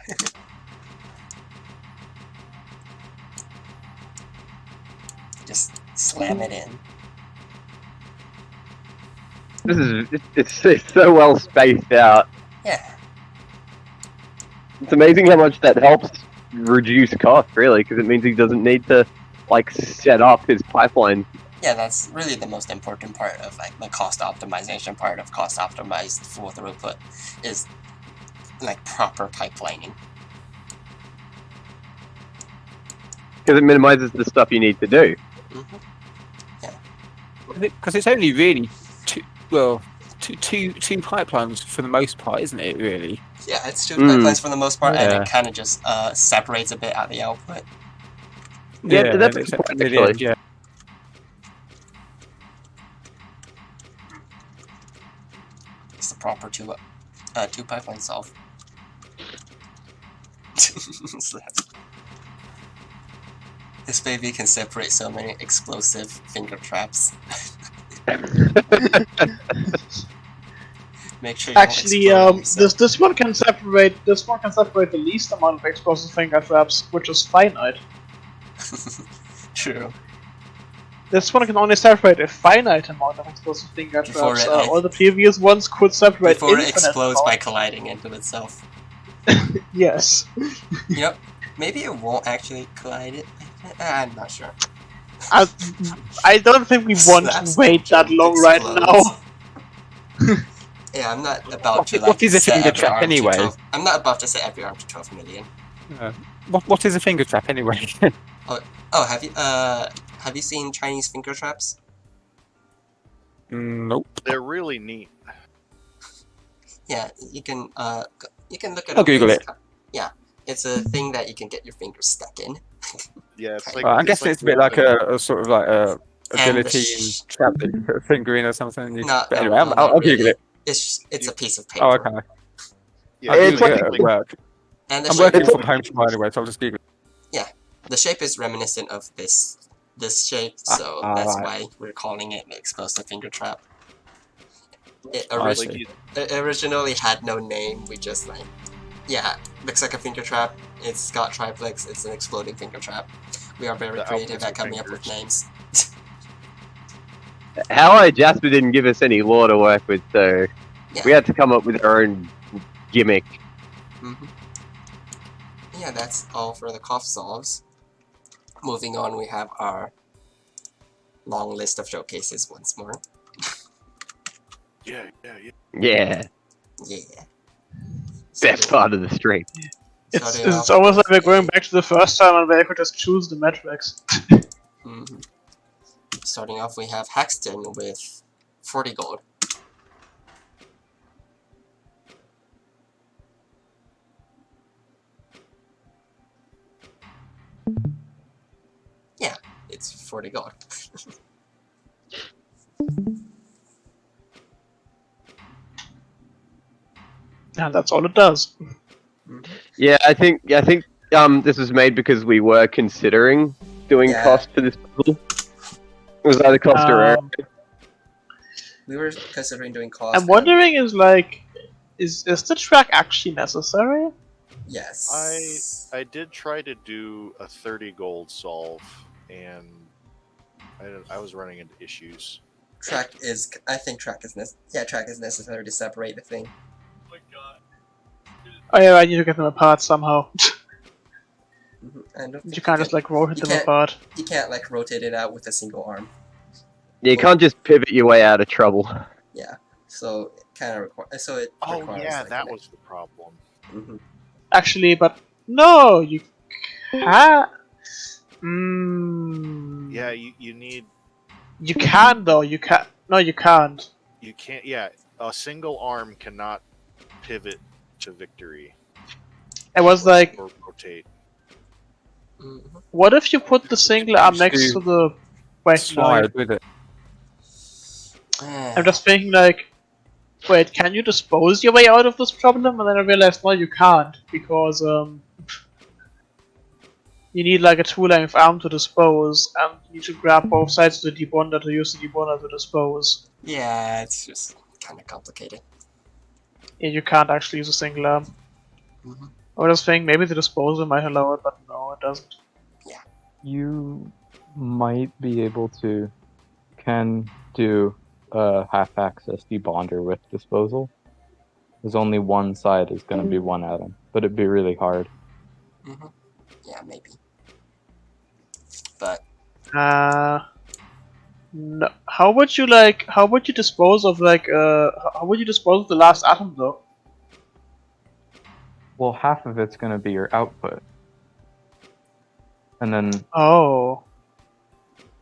Just slam it in. It's so well spaced out. Yeah. It's amazing how much that helps reduce cost, really, because it means he doesn't need to like set up his pipeline. Yeah, that's really the most important part of like the cost optimization part of cost optimized for throughput is like proper pipelining. Because it minimizes the stuff you need to do. Yeah. Because it's only really two pipelines for the most part, isn't it, really? Yeah, it's 2 pipelines for the most part, and it kind of just separates a bit out the output. Yeah, that's it's actually. yeah. It's the proper two pipeline solve. So this baby can separate so many explosive finger traps. Make sure you Actually, this one can separate the least amount of explosive finger traps, which is finite. True. this one can only separate a finite amount of explosive finger Before traps. it- All the previous ones could separate Before it infinite explodes by amount. colliding into itself. Yes. Yep. Maybe it won't actually collide it. I'm not sure. I don't think we want to Slaps wait that engine long right explodes. now. Yeah, I'm not about to What is a set finger every trap arm anyway? to 12. I'm not about to set every arm to 12 million. What is a finger trap anyway? Oh, have you seen Chinese finger traps? Nope. They're really neat. Yeah, you can look it I'll up. Google It's- it. Yeah, it's a thing that you can get your fingers stuck in. Yeah, it's like I guess it's a bit like a sort of like a And the guillotine trap that you put a finger in or something. No, But anyway, no, I'll not Google really. it. It's a piece of paper. Oh, okay. yeah, I'll It's Google like- it at work. And the I'm shape, working from home tomorrow anyway, so I'll just Google it. the shape is reminiscent of this shape, so that's why we're calling it the explosive finger trap. It, I origi- see. it originally had no name. We just looks like a finger trap. It's got triplex. It's an exploding finger trap. We are very The creative outputs at are coming up with fingers. names. How Jasper didn't give us any lore to work with, so Yeah. we had to come up with our own gimmick. Mhm. Yeah, that's all for the cough solves. Moving on, we have our long list of showcases once more. yeah. Yeah, Yeah. best part of the stream. Starting It's off almost like with we're going a- back to the first time and where I could just choose the metrics. Mhm. Starting off, we have Haxton with 40 gold. Yeah, it's 40 gold. And that's all it does. Yeah, I think this was made because we were considering doing Yeah. cost for this puzzle. It was either cost or error. We were considering doing cost. I'm wondering is the track actually necessary? Yes. I did try to do a 30 gold solve, and I was running into issues. I think track is necessary to separate the thing. Oh yeah, I need to get them apart somehow. I don't think You can't just like rotate you them can't- apart. You can't like rotate it out with a single arm. You can't just pivot your way out of trouble. So it kind of requires. So it Oh requires, yeah, like, that was the problem. Mhm. Actually, but no, you can't. Mm, Yeah, you need you can though. You can. No, you can't. you can't. Yeah, a single arm cannot pivot to victory. It was like, or rotate. Mhm. what if you put the single arm next do to the? Wait, no. Slide with it. I'm just thinking like, wait, can you dispose your way out of this problem? And then I realized, no, you can't because you need like a 2-length arm to dispose, and you need to grab both sides of the debonder to use the debonder to dispose. Yeah, it's just kind of complicated. And you can't actually use a single arm. Mhm. I was just thinking maybe the disposal might allow it, but no, it doesn't. You might be able to can do a half-access debonder with disposal. There's only one side is going to be one atom, but it'd be really hard. Hmm. Yeah, maybe. But No. How would you dispose of how would you dispose of the last atom though? Well, half of it's going to be your output. And then Oh.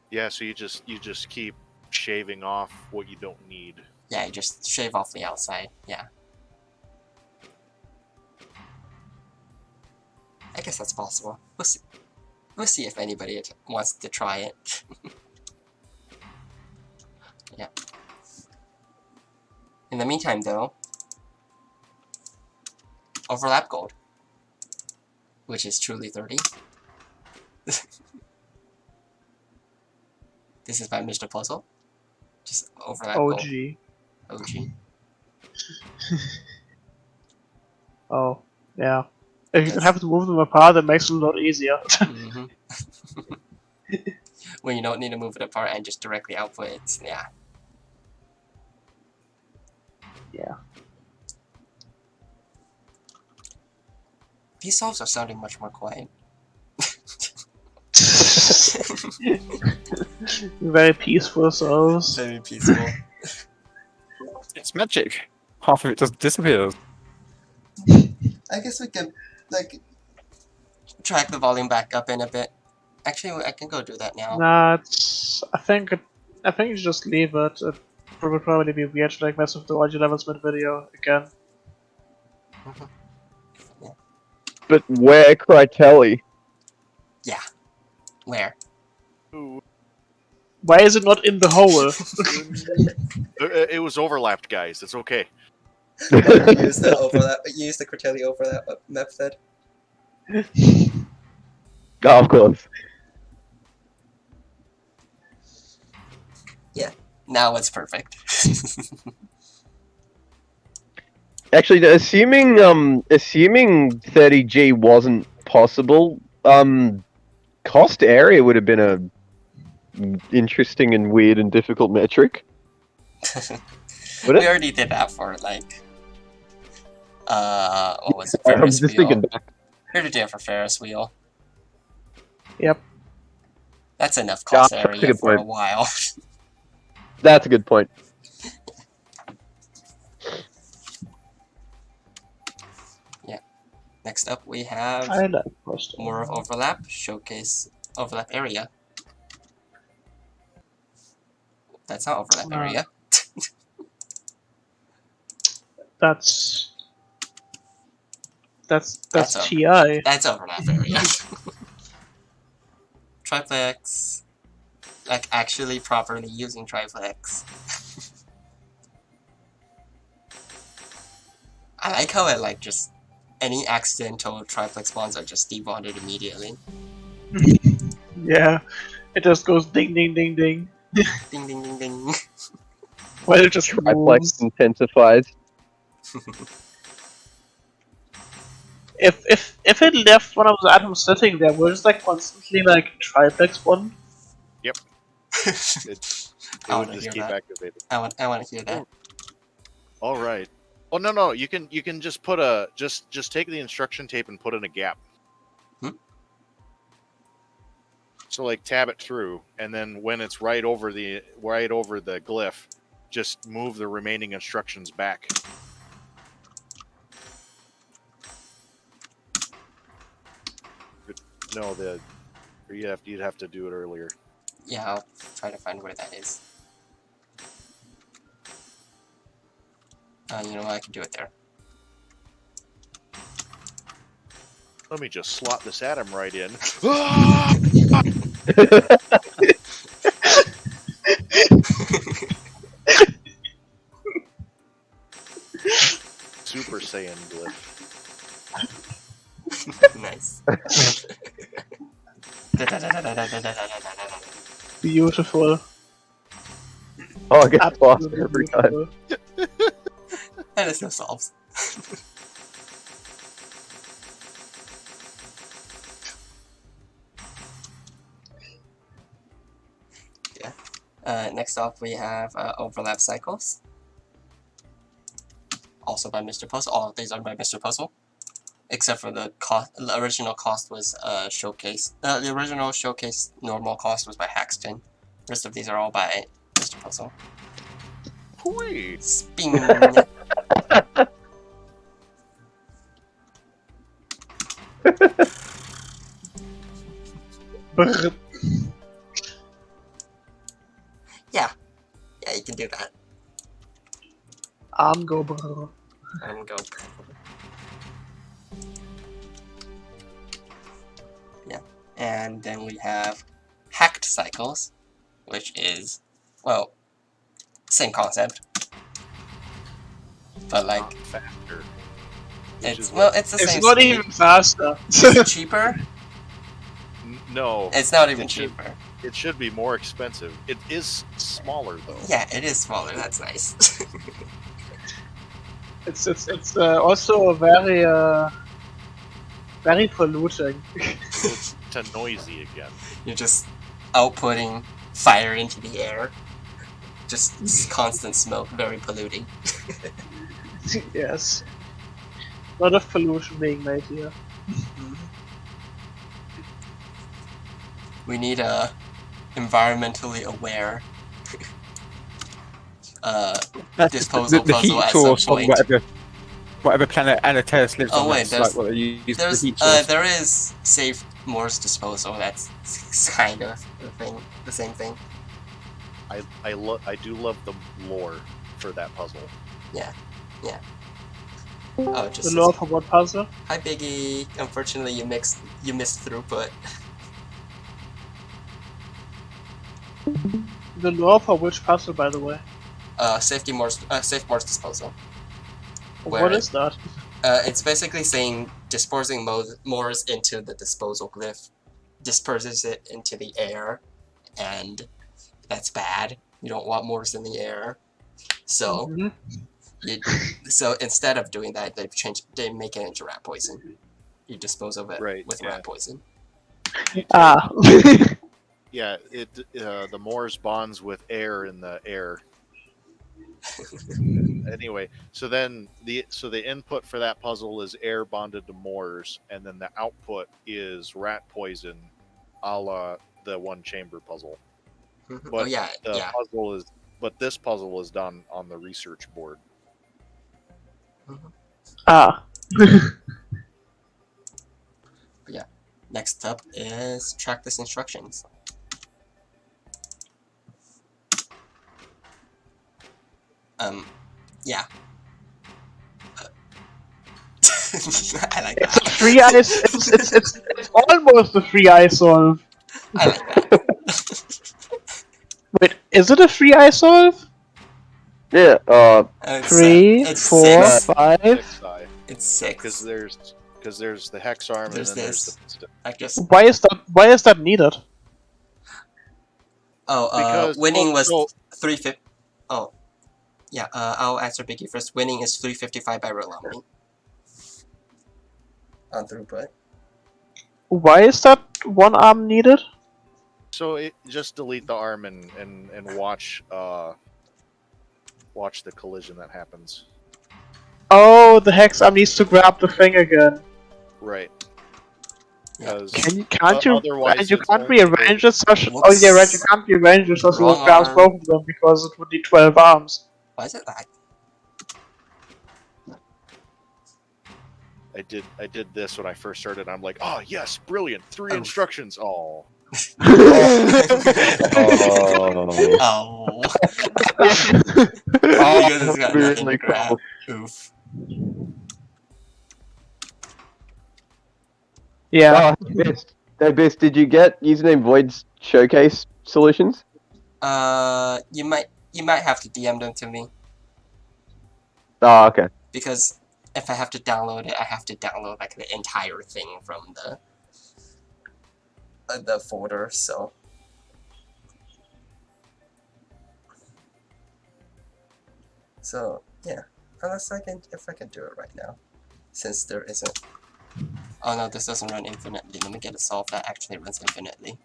Yeah, so you just keep shaving off what you don't need. yeah, you just shave off the outside. Yeah. I guess that's possible. We'll see. We'll see if anybody wants to try it. Yeah. In the meantime, though, overlap gold, which is truly 30. This is by Mr. Puzzle. Just overlap gold. OG. OG. Oh. Yeah. If you can have to move them apart, it makes it a lot easier. Mhm. when you don't need to move it apart and just directly output it. Yeah. Yeah. These solves are sounding much more quiet. Very peaceful souls. Very peaceful. It's magic. Half of it just disappears. I guess we can, like, track the volume back up in a bit. Actually, I can go do that now. Nah, it's. I think you should just leave it. It would probably be weird to like mess with the audio levels mid video again. But where Critelli? Where? Why is it not in the hole? It was overlapped, guys. It's okay. Use the overlap. Use the Critelli overlap method. Oh, of course. Now it's perfect. Actually, assuming 30G wasn't possible, cost area would have been a interesting and weird and difficult metric. Would We it? already did that for like. What was it? I'm Ferris just wheel. thinking back. We already did it for Ferris wheel. Yep. That's enough cost that's a area good for a point. while. That's a good point. Next up, we have I like post. more of overlap. Showcase overlap area. That's not overlap No. area. That's That's TI. That's overlap area. Triplex. Like actually properly using triplex. I like how it like just any accidental triplex bonds are just debonded immediately. Yeah. It just goes ding ding ding ding. Ding ding ding ding. Well, it just Triplex moves. intensifies. If it left one of the atoms sitting there, we're just like constantly like triplex bond. It I would wanna just hear keep that. activating. I want to hear that. All right. Oh no, you can just put a just take the instruction tape and put in a gap. So like tab it through, and then when it's right over the glyph, just move the remaining instructions back. No, you'd have to do it earlier. Yeah, I'll try to find where that is. You know what? I can do it there. Let me just slot this atom right in. Super Saiyan glyph. Nice. Beautiful. Oh, I get faster Absolutely every time. beautiful. And it's no solves. Next off, we have overlap cycles. Also by Mr. Puzzle. All of these are by Mr. Puzzle. Except for the cost. The original cost was Showcase. The original Showcase normal cost was by Haxton. The rest of these are all by Mr. Puzzle. Wait. Sping! Brr. Yeah, you can do that. Arm go brr. Go. Yeah, and then we have hacked cycles, which is, well, same concept, but like Not faster. it's the It's same. not speed. even faster. Is it cheaper? No, It's not even It should- cheaper. it should be more expensive. It is smaller though. Yeah, it is smaller. That's nice. It's also very very polluting. It's to noisy again. You're just outputting fire into the air. Just constant smoke, very polluting. Yes. A lot of pollution being made here. We need a environmentally aware That's disposal the puzzle heat at some source on point. whatever planet Anateus lives Oh on. wait, That's like what they use for the there's heat source. there is safe Moore's disposal. That's kind of the same thing. I do love the lore for that puzzle. Oh, just The lore for what puzzle? hi Biggie. Unfortunately, you missed throughput. The lore for which puzzle, by the way? Safe Moore's disposal. What Where- is that? It's basically saying dispersing Moore's into the disposal glyph disperses it into the air, and that's bad. You don't want Moore's in the air. So, Mhm. so instead of doing that, they make it into rat poison. You dispose of it Right, with yeah. rat poison. Ah. Yeah, the Moore's bonds with air in the air. Anyway, so then the input for that puzzle is air bonded to Moore's, and then the output is rat poison, a la the one chamber puzzle. Oh yeah, The yeah. puzzle is, but this puzzle is done on the research board. Ah. Next up is track this instructions. Yeah. I like It's that. a free ice. It's almost a free ice solve. I like that. Wait, is it a free ice solve? Yeah. It's, 3, it's 4, six. 5. 6i, It's because six. there's the hex arm There's and then this. there's the piston. I guess. Why is that needed? Oh, Because winning was so- 350. Oh, yeah. I'll answer Biggie first. Winning is 355 by roll omni. On throughput. Why is that one arm needed? So just delete the arm and watch watch the collision that happens. Oh, the hex arm needs to grab the thing again. Right. Yeah. Because Can't you? otherwise You it's can't only rearrange it such. Whoops. Oh yeah, right. You can't rearrange it such that Wrong it grabs arm. both of them because it would need 12 arms. Why is it like? I did this when I first started. I'm like, oh yes, brilliant, 3 Oh. instructions. Oh, Oh. Oh. Because it's got nothing to Really grab. cool. Oof. Yeah. Hey, Biss, did you get username Void's showcase solutions? You might have to DM them to me, Oh, okay. because if I have to download it, I have to download like the entire thing from the folder. So yeah, unless if I can do it right now, since there isn't. Oh no, this doesn't run infinitely. Let me get a solve that actually runs infinitely.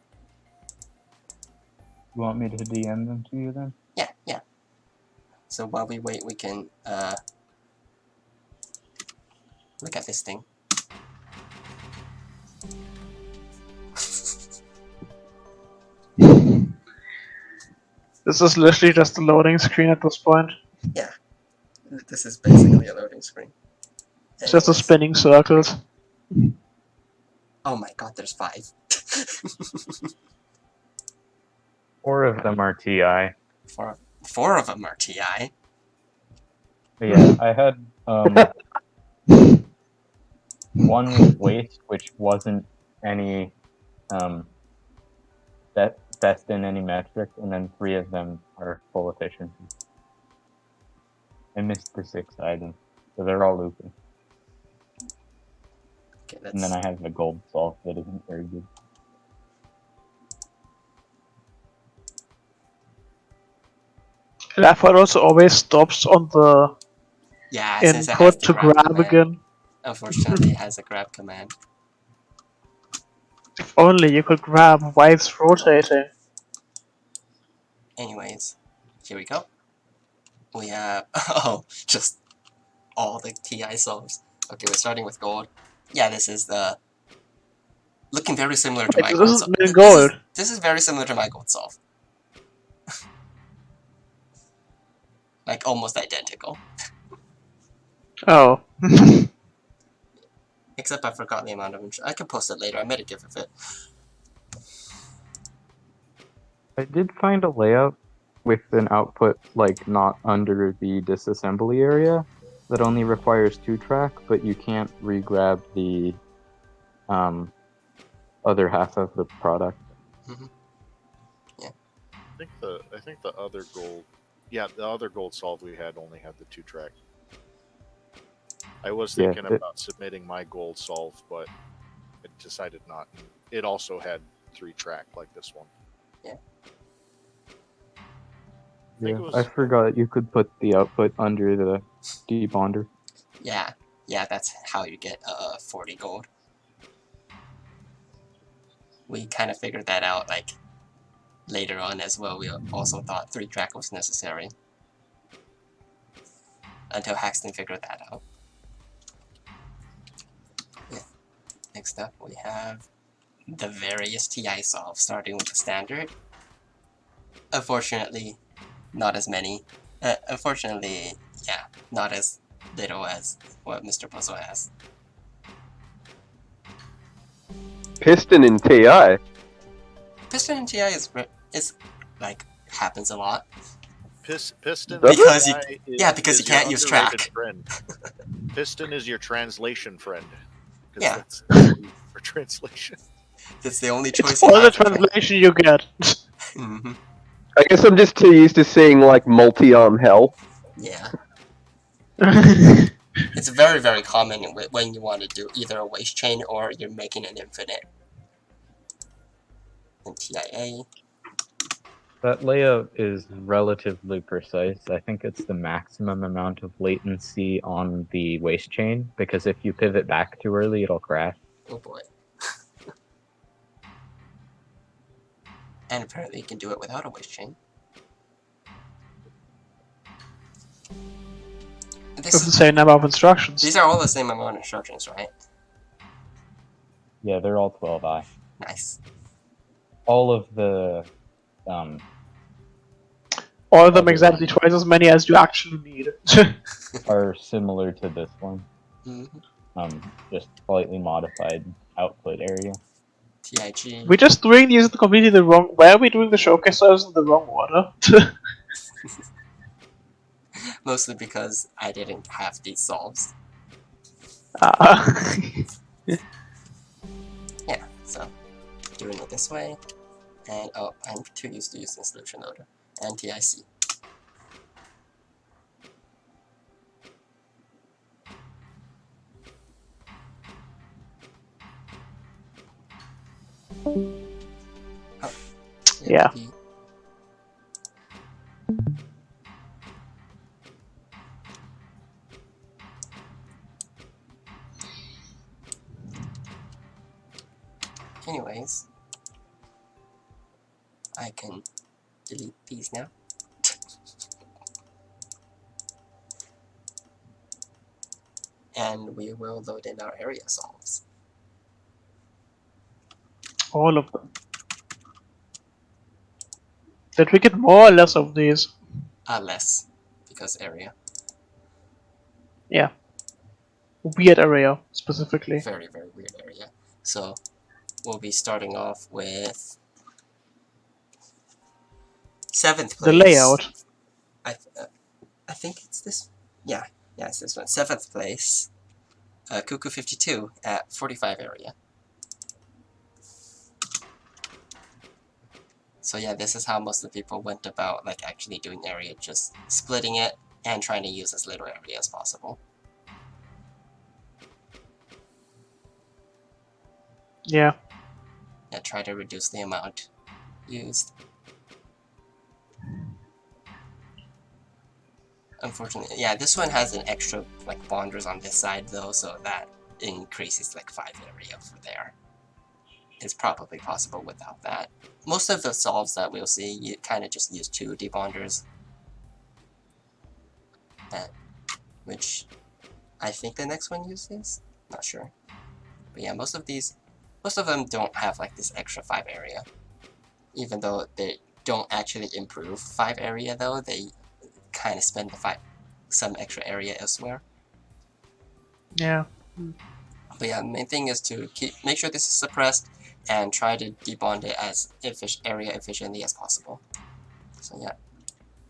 You want me to DM them to you then? Yeah. So while we wait, we can look at this thing. This is literally just a loading screen at this point. This is basically a loading screen. It's just a Anyways. spinning circles. Oh my god, there's 5. 4 of them are TI. Four of them are TI. But yeah, I had one with waste, which wasn't any best in any metric, and then 3 of them are full efficiency. I missed the 6th item, so they're all looping. Okay, And then I have a gold solve that isn't very good. Lafayette also always stops on the yeah, since it has input the to grab command. again. Unfortunately, it has a grab command. If only you could grab while it's rotating. anyways, here we go. We have just all the TI solves. Okay, we're starting with gold. Yeah, this is the looking very similar to my This gold is solve. in gold. This is very similar to my gold solve. Like almost identical. Oh. Except I forgot the amount of I can post it later. I made a gif of it. I did find a layout with an output like not under the disassembly area that only requires 2-track, but you can't re-grab the other half of the product. I think the other gold, yeah, the other gold solve we had only had the 2-track. I was thinking about submitting my gold solve, but I decided not. It also had 3-track like this one. I forgot you could put the output under the debonder. Yeah, that's how you get 40 gold. We kind of figured that out like later on as well. We also thought 3-track was necessary until Haxton figured that out. Yeah. Next up, we have the various TI solves, starting with the standard. Unfortunately, not as many. Unfortunately, yeah, not as little as what Mr. Puzzle has. Piston in TI. Piston in TI is like happens a lot. Piston Because TI because you your can't use underrated track. Friend. Piston is your translation friend. Yeah. That's for translation. That's the only It's choice all you the have. For translation you get. Mm-hmm. I guess I'm just too used to seeing like multi-arm hell. Yeah. It's very, very common when you want to do either a waste chain or you're making an infinite. And TIA. That layout is relatively precise. I think it's the maximum amount of latency on the waste chain, because if you pivot back too early, it'll crash. Oh boy. And apparently you can do it without a waste chain. With the same number of instructions. These are all the same amount of instructions, right? Yeah, they're all 12i. Nice. All of the All of them exactly twice as many as you actually need. are similar to this one. Mm-hmm. Just slightly modified output area. TIG. We're just doing these completely the wrong. Why are we doing the showcase servers in the wrong order? Mostly because I didn't have these solves. Yeah, so doing it this way. And oh, I'm too used to using solution loader. And TIC. Oh. Yeah. Anyways, I can delete these now. And we will load in our area solves. All of them. Did we get more or less of these? Less, because area. Yeah. Weird area, specifically. Very, very weird area. So, we'll be starting off with 7th place. The layout. I think it's this. Yeah, it's this one. 7th place. Cuckoo 52 at 45 area. So yeah, this is how most of the people went about like actually doing area, just splitting it and trying to use as little area as possible. Yeah. Yeah, try to reduce the amount used. Unfortunately, yeah, this one has an extra like bonders on this side though, so that increases like 5 area for there. it's probably possible without that. Most of the solves that we'll see, you kind of just use 2 debonders. Which I think the next one uses? Not sure. But yeah, most of them don't have like this extra 5 area. Even though they don't actually improve 5 area though, they kind of spend some extra area elsewhere. Yeah. But yeah, the main thing is to make sure this is suppressed and try to debond it as area efficiently as possible. So yeah.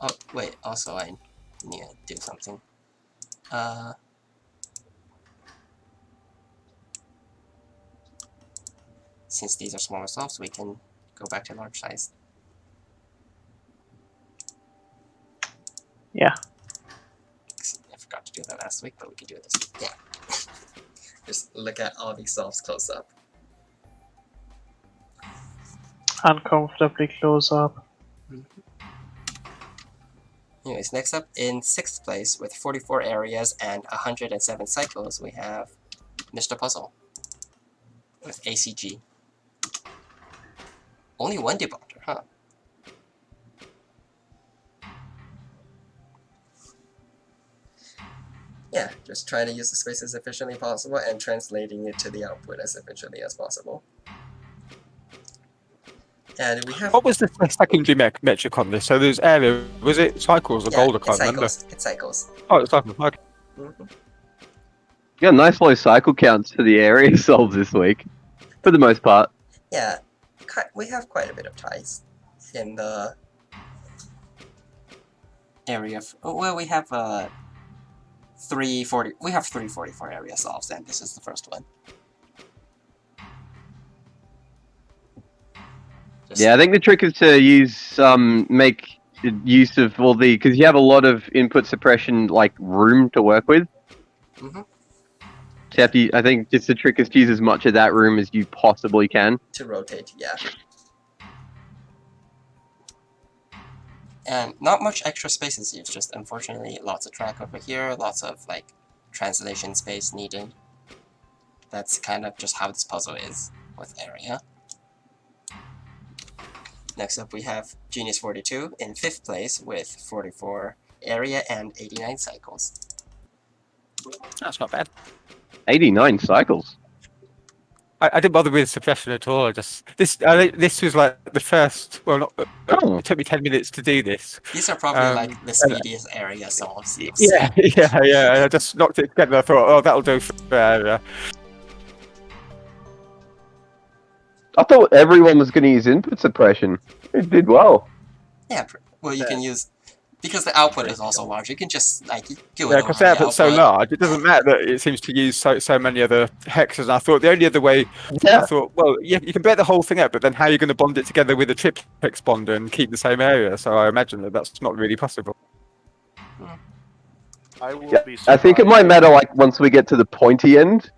Oh wait, also I need to do something. Since these are smaller solves, we can go back to large size. Yeah. I forgot to do that last week, but we can do it this week. Yeah. Just look at all these solves close up. Uncomfortably close up. Anyways, next up in 6th place with 44 areas and 107 cycles, we have Mr. Puzzle with ACG. Only 1 debonder, huh? Yeah, just trying to use the space as efficiently as possible and translating it to the output as efficiently as possible. And we have... What was the secondary metric on this? So there's area, was it cycles or gold? I can't remember. It's cycles. Oh, it's cycles. Okay. Got nice low cycle counts for the area solves this week, for the most part. Yeah, we have quite a bit of ties in the area. Well, we have 340. We have 344 area solves, and this is the first one. Yeah, I think the trick is to make use of all because you have a lot of input suppression like room to work with. So I think just the trick is to use as much of that room as you possibly can. To rotate, yeah. And not much extra space is used, just unfortunately lots of track over here, lots of like translation space needed. That's kind of just how this puzzle is with area. Next up we have Genius 42 in 5th place with 44 area and 89 cycles. That's not bad. 89 cycles. I didn't bother with suppression at all. This was like the first. Well, it took me 10 minutes to do this. These are probably like the speediest area solves. Yeah. I just knocked it together. I thought, oh, that'll do for area. I thought everyone was going to use input suppression. It did well. Yeah, well, you can use... Because the output is also large, you can just, like, do it. Yeah, because the output's so large, it doesn't matter that it seems to use so many other hexes. And I thought the only other way... Yeah. I thought, well, yeah, you can break the whole thing up, but then how are you going to bond it together with a triplex bonder and keep the same area? So I imagine that that's not really possible. I will be surprised. I think it might matter like once we get to the pointy end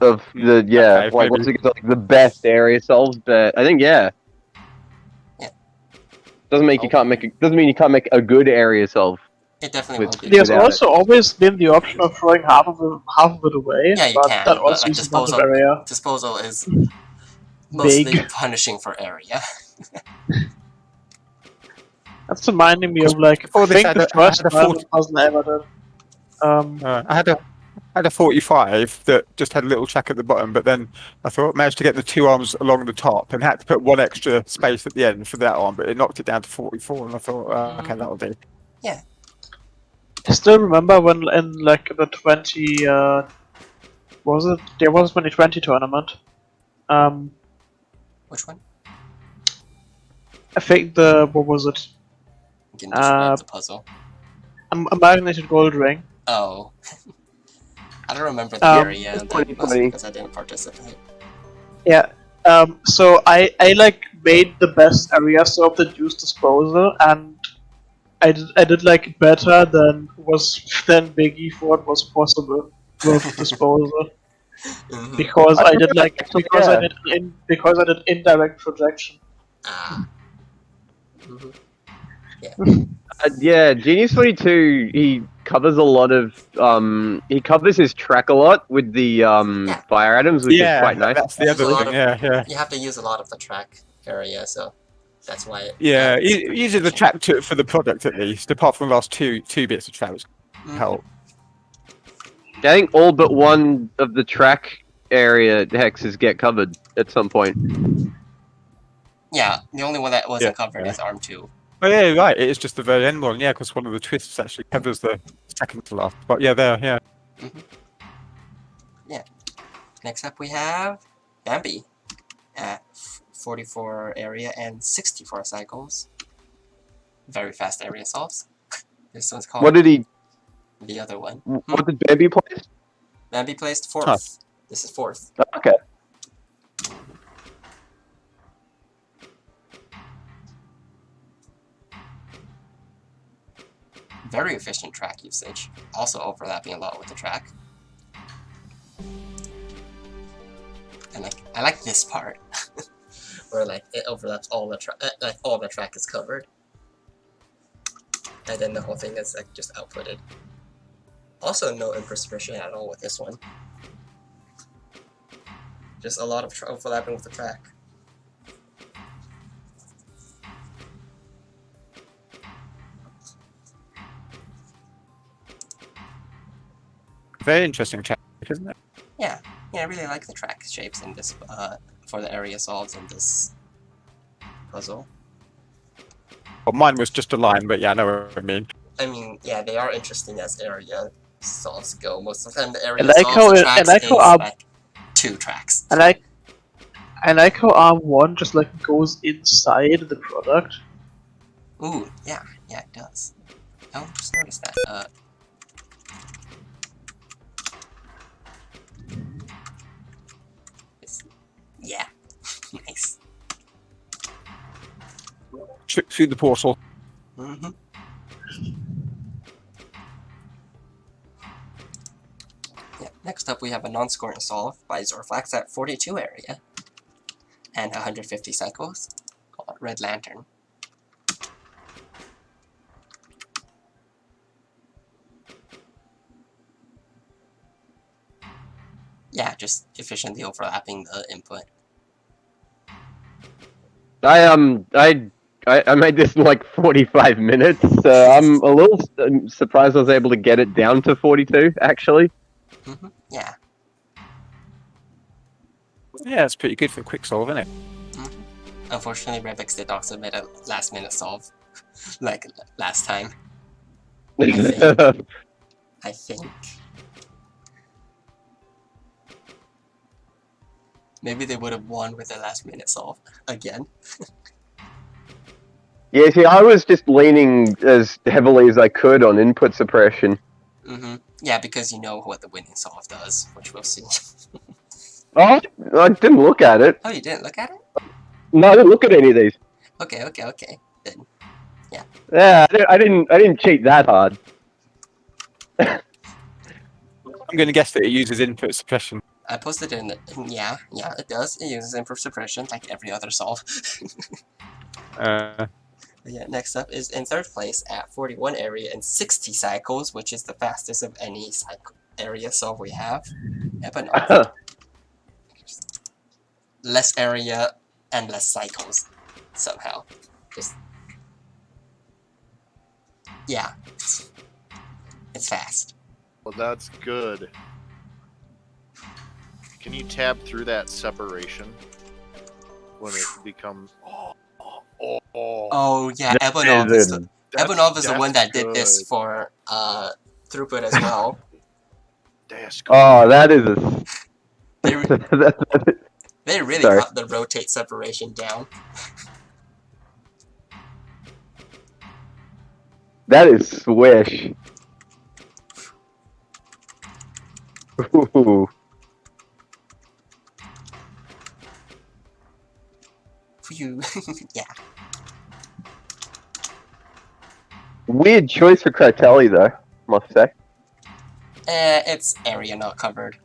of the Okay, like once we get to like the best area solves, but I think doesn't mean you can't make a good area solve. It definitely won't be. There's also always been the option of throwing half of it away. Yeah, you but can, that but also like uses a lot of area. disposal is mostly Big. punishing for area. That's reminding me of like before I this, think the I had first a Magnum puzzle I ever did. I had a 45 that just had a little check at the bottom, but then I thought managed to get the 2 arms along the top and had to put 1 extra space at the end for that arm, but it knocked it down to 44, and I thought, okay, that'll do. Yeah. I still remember when in like the 2020 tournament. Which one? I think what was it? You can describe the puzzle. A magneted gold ring. Oh. I don't remember the area, and that was because I didn't participate. Yeah. So I like made the best area solve that used disposal, and I did like better than Biggie thought was possible with disposal. Because I did indirect projection. Ah. Yeah, Genius 42, he covers a lot of he covers his track a lot with the fire items, which is quite nice. That's the Use a other lot thing. of- Yeah. You have to use a lot of the track area, so that's why. Yeah, it's he pretty uses the efficient. track for the product at least, apart from the last two bits of track, which Mhm. help. I think all but one of the track area hexes get covered at some point. Yeah, the only one that wasn't Yeah. covered is Arm 2. Oh yeah, you're right. It is just the very end one. Yeah, because one of the twists actually covers the second to last. But yeah, there. Yeah. Next up we have Bambi at 44 area and 64 cycles. Very fast area solves. This one's called What did he? the other one. What did Bambi play? Bambi placed 4th. Huh. This is 4th. Okay. Very efficient track usage. Also overlapping a lot with the track. And I like this part. Where like it overlaps all the track, like all the track is covered. And then the whole thing is like just outputted. Also no imperception at all with this one. Just a lot of overlapping with the track. Very interesting track, isn't it? Yeah, I really like the track shapes in this for the area solves in this puzzle. Well, mine was just a line, but yeah, I know what I mean. I mean, yeah, they are interesting as area solves go. Most of the time, the area I like solves how the it- tracks I like is how like 2 tracks. I like how Arm 1 just like goes inside the product. Ooh, yeah, it does. Oh, just noticed that. Yeah, nice. Through the portal. Mm-hmm. Yeah, next up we have a non-scoring solve by Zorflax at 42 area and 150 cycles called Red Lantern. Yeah, just efficiently overlapping the input. I made this in like 45 minutes. I'm a little surprised I was able to get it down to 42, actually. Yeah. Yeah, it's pretty good for a quick solve, isn't it? Unfortunately, Rebix did not submit a last-minute solve, like last time. I think. Maybe they would have won with a last-minute solve again. Yeah, see, I was just leaning as heavily as I could on input suppression. Yeah, because you know what the winning solve does, which we'll see. Oh, I didn't look at it. Oh, you didn't look at it? No, I didn't look at any of these. Okay. Then, Yeah, I didn't cheat that hard. I'm going to guess that it uses input suppression. I posted it in the... Yeah, it does. It uses input suppression, like every other solve. Yeah, next up is in 3rd place at 41 area and 60 cycles, which is the fastest of any area solve we have. Yeah, but no. Less area and less cycles, somehow. Just... Yeah. It's fast. Well, that's good. Can you tab through that separation when it becomes? Oh yeah, Ebonov is the one that did this for Throughput as well. That's good. Oh, that is a... They really Sorry. got the rotate separation down. That is swish. Ooh. Phew. Yeah. Weird choice for Critelli, though, must say. It's area not covered,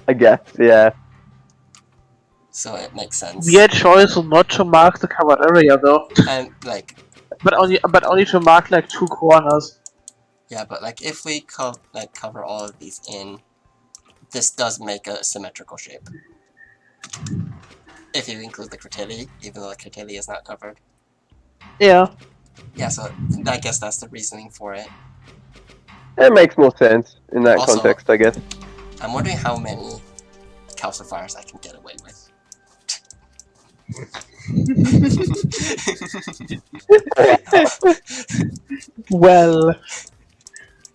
I guess, yeah. so it makes sense. Weird choice not to mark the covered area though. And like, but only to mark like 2 corners. Yeah, but like if we cover all of these in, this does make a symmetrical shape. If you include the criteria, even though the criteria is not covered. Yeah. Yeah, so I guess that's the reasoning for it. It makes more sense in that Also- context, I guess. I'm wondering how many calcifiers I can get away with. Well,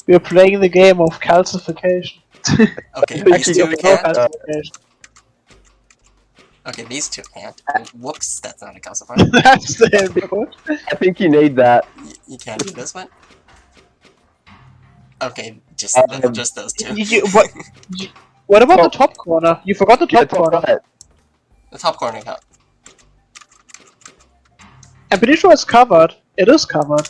we're playing the game of calcification. Okay, Actually, these two okay, can't. Calcification. Okay, these two can't. Whoops, that's not a calcifier. That's the input. I think you need that. You can't do this one? Okay, just those two. What about the top corner? You forgot the top corner. Right. The top corner count. I'm pretty sure it's covered. It is covered.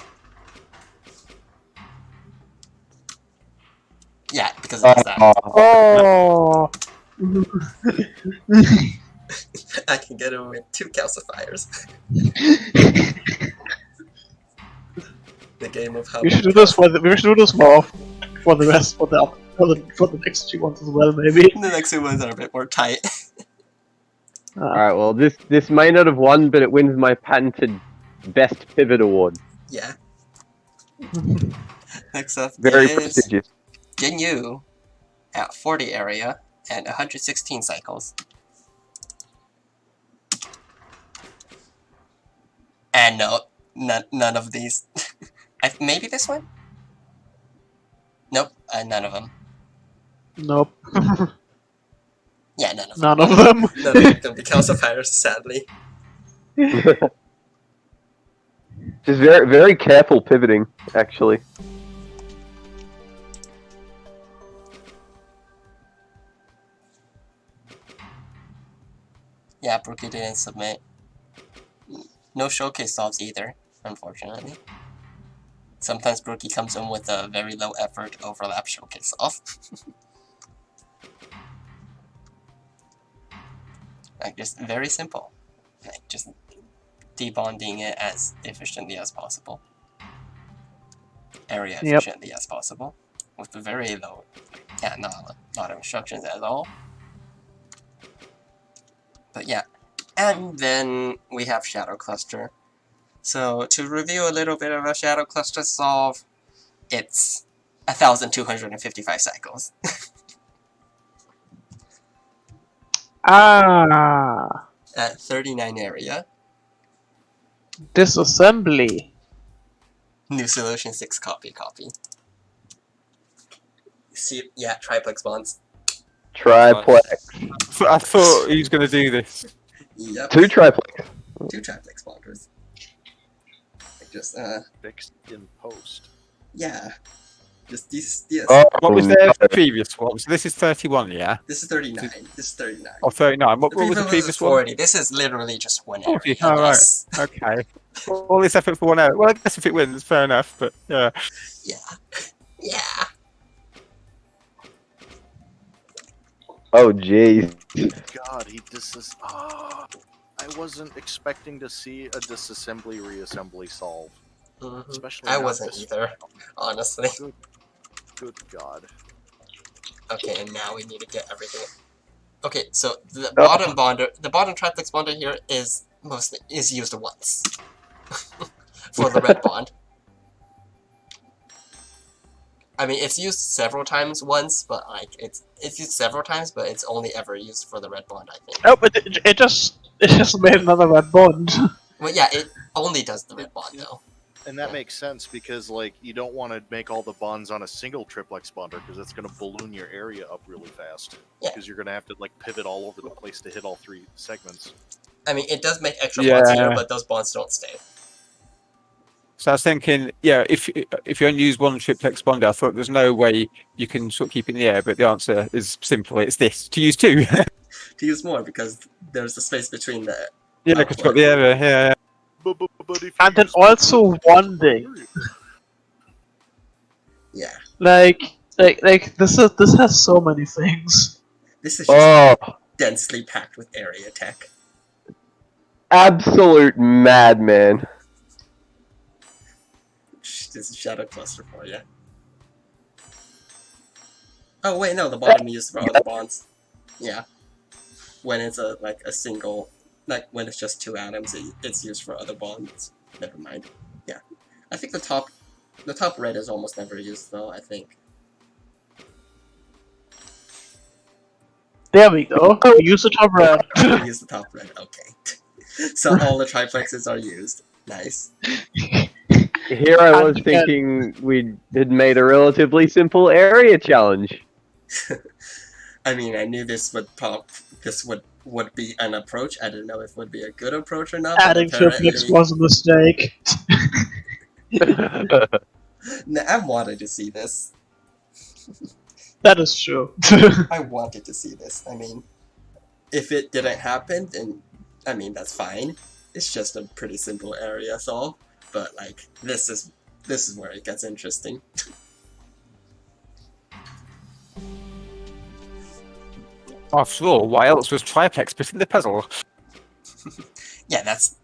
Yeah, because it does that. Oh. I can get away with 2 calcifiers. The game of how. We should do this for we should do this more for the rest for the next 2 ones as well, maybe. The next 2 ones are a bit more tight. Alright, well, this may not have won, but it wins my patented Best Pivot Award. Yeah. Next up Very is prestigious. Ginyu at 40 area and 116 cycles. And no, none of these. Maybe this one? Nope, none of them. Nope. Yeah, none of them. None of them. None of them. The calcifiers, sadly. Just very, very careful pivoting, actually. Yeah, Brookie didn't submit. No showcase solves either, unfortunately. Sometimes Brookie comes in with a very low effort overlap showcase solve. Like, just very simple. Like, just debonding it as efficiently as possible. Area efficiently as possible. With a very low, yeah, not a lot of instructions at all. But yeah. And then we have Shadow Cluster. So to review a little bit of a Shadow Cluster solve, it's 1,255 cycles. Ah. At 39 area. Disassembly. New solution 6 copy. See, yeah, triplex bonds. Triplex. I thought he was going to do this. Yep. 2 triplex. 2 triplex bonders. Like just Fixed in post. yeah. Just these yes. Oh, What was their no. previous one? So this is 31, yeah? This is 39. This is 39. Or 39. What was the is previous one? 40. This is literally just one area. 40. Oh, right. Yes. Okay. All this effort for 1 hour. Well, I guess if it wins, fair enough, but yeah. Yeah. Yeah. Oh, jeez. God, I wasn't expecting to see a disassembly reassembly solve. Mhm. Especially I not wasn't this- either, honestly. Good God. Okay, and now we need to get everything. Okay, so the bottom bonder, the bottom triplex bonder here is used once for the red bond. I mean, it's used several times once, but like it's used several times, but it's only ever used for the red bond, I think. Oh, but it just made another red bond. Well, yeah, it only does the red bond though. And that makes sense because, like, you don't want to make all the bonds on a single triplex bonder because it's going to balloon your area up really fast. Yeah. Because you're going to have to, like, pivot all over the place to hit all 3 segments. I mean, it does make extra bonds here, Yeah. but those bonds don't stay. So I was thinking, yeah, if you only use 1 triplex bonder, I thought there's no way you can sort of keep it in the air, but the answer is simple. It's this. To use 2. To use more because there's the space between the. Yeah, because you've got the area, yeah. But if And you then use also one thing. Yeah, Like this has so many things. this is just Oh, densely packed with area tech. absolute madman. This is shadow cluster for you. Oh wait, no, the bottom is used for other bonds. Yeah. When it's a single, like when it's just two atoms, it's used for other bonds. Never mind. Yeah. I think the top red is almost never used though, I think. There we go. Use the top red. Use the top red, okay. So all the triplexes are used. Nice. Here I was And- thinking we had made a relatively simple area challenge. I mean, I knew this would be an approach. I didn't know if it would be a good approach or not. Adding triplex was a mistake. I wanted to see this. That is true. I wanted to see this. I mean, if it didn't happen, then I mean that's fine. It's just a pretty simple area solve. But like this is where it gets interesting. After all, why else was triplex put in the puzzle? Yeah, that's.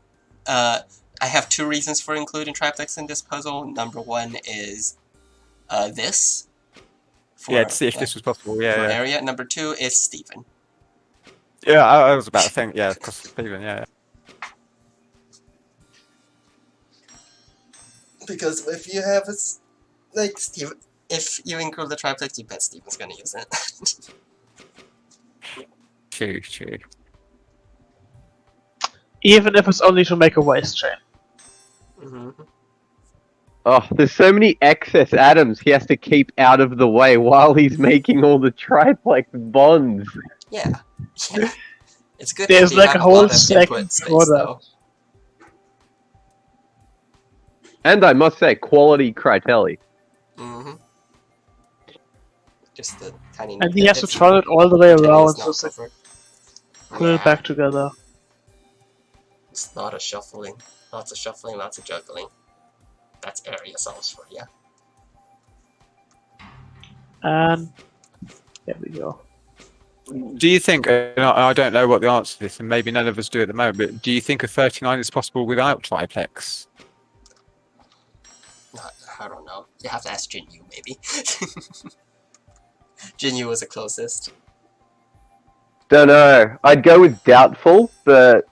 I have two reasons for including triplex in this puzzle. Number one is this. Yeah, to see if this was possible. For Yeah, yeah. area. Number two is Stephen. Yeah, I was about to think. Yeah, because Stephen. Yeah. Because if you have like Stephen, if you include the triplex, you bet Stephen's gonna use it. True, true. Even if it's only to make a waste chain. Mm-hmm. Oh, there's so many excess atoms he has to keep out of the way while he's making all the triplex bonds. Yeah. Yeah. It's good. There's that we like have a whole lot of second input space, for that. though. And I must say, quality Critelli. Mm-hmm. Just the tiny. And he has to turn it all the way around, so it's like put it Yeah. back together. It's a lot of shuffling. Lots of shuffling, lots of juggling. That's area solves for you. And there we go. Do you think? I don't know what the answer to this, and maybe none of us do at the moment. But do you think a 39 is possible without triplex? I don't know. You have to ask Jinyu, maybe. Jinyu was the closest. Don't know. I'd go with doubtful, but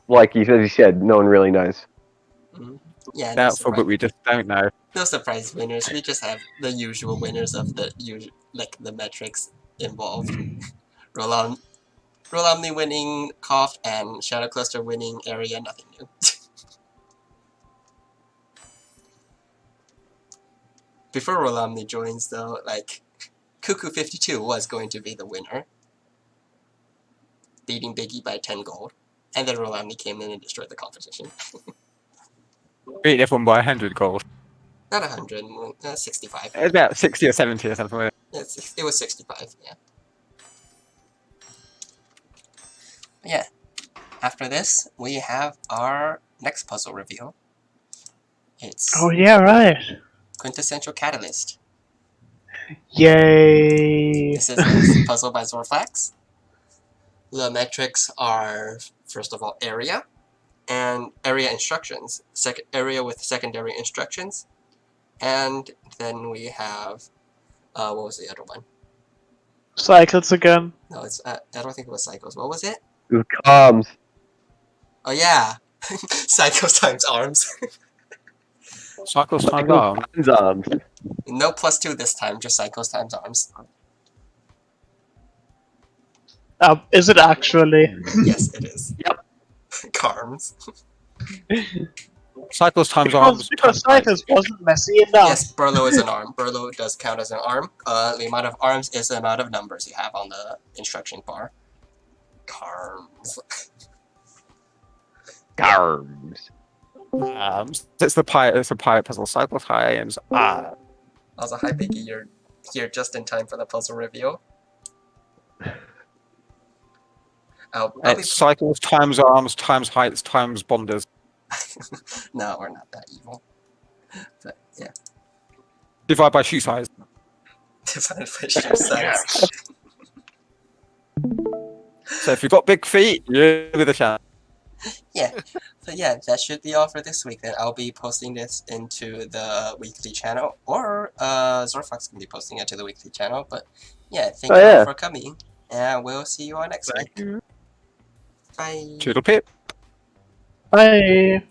like you said, no one really knows. Yeah, no Doubtful, surprise, but we just don't know. no surprise winners. We just have the usual winners of the the metrics involved. Rolamni winning Cough and Shadow Cluster winning area. Nothing new. Before Rolamni joins, though, like Cuckoo52 was going to be the winner, beating Biggie by 10 gold, and then Rolamni came in and destroyed the competition. Beat everyone by 100 gold. Not 100, 65. It's about 60 or 70 or something. Like It was 65, yeah. But yeah, after this, we have our next puzzle reveal. It's Oh yeah, right. Quintessential Catalyst. Yay. This is a puzzle by Zorflax. The metrics are, first of all, area, and area instructions. Area with secondary instructions. And then we have, what was the other one? Cycles again. No, it's, I don't think it was cycles. What was it? It was calms. Oh yeah! Cycles times arms. cycles times arm. Arms. No +2 this time, just cycles times arms. Is it actually? Yes, it is. Yep. Carms. Cycles times arms. Because Cycles wasn't messy enough. Yes, Burlow is an arm. Burlow does count as an arm. The amount of arms is the amount of numbers you have on the instruction bar. Carms. Arms. It's a pirate puzzle. Cycles times arm. Also, hi Biggie, you're here just in time for the puzzle reveal. I'll be... It's cycles times arms times heights times bonders. No, we're not that evil. But yeah. Divide by shoe size. Divided by shoe size. So if you've got big feet, you're with a chance. Yeah. So yeah, that should be all for this week. Then I'll be posting this into the weekly channel, or Zorfox can be posting it to the weekly channel. But yeah, thank you all for coming, and we'll see you all next week. Thank you. Bye. Toodle pip. Bye.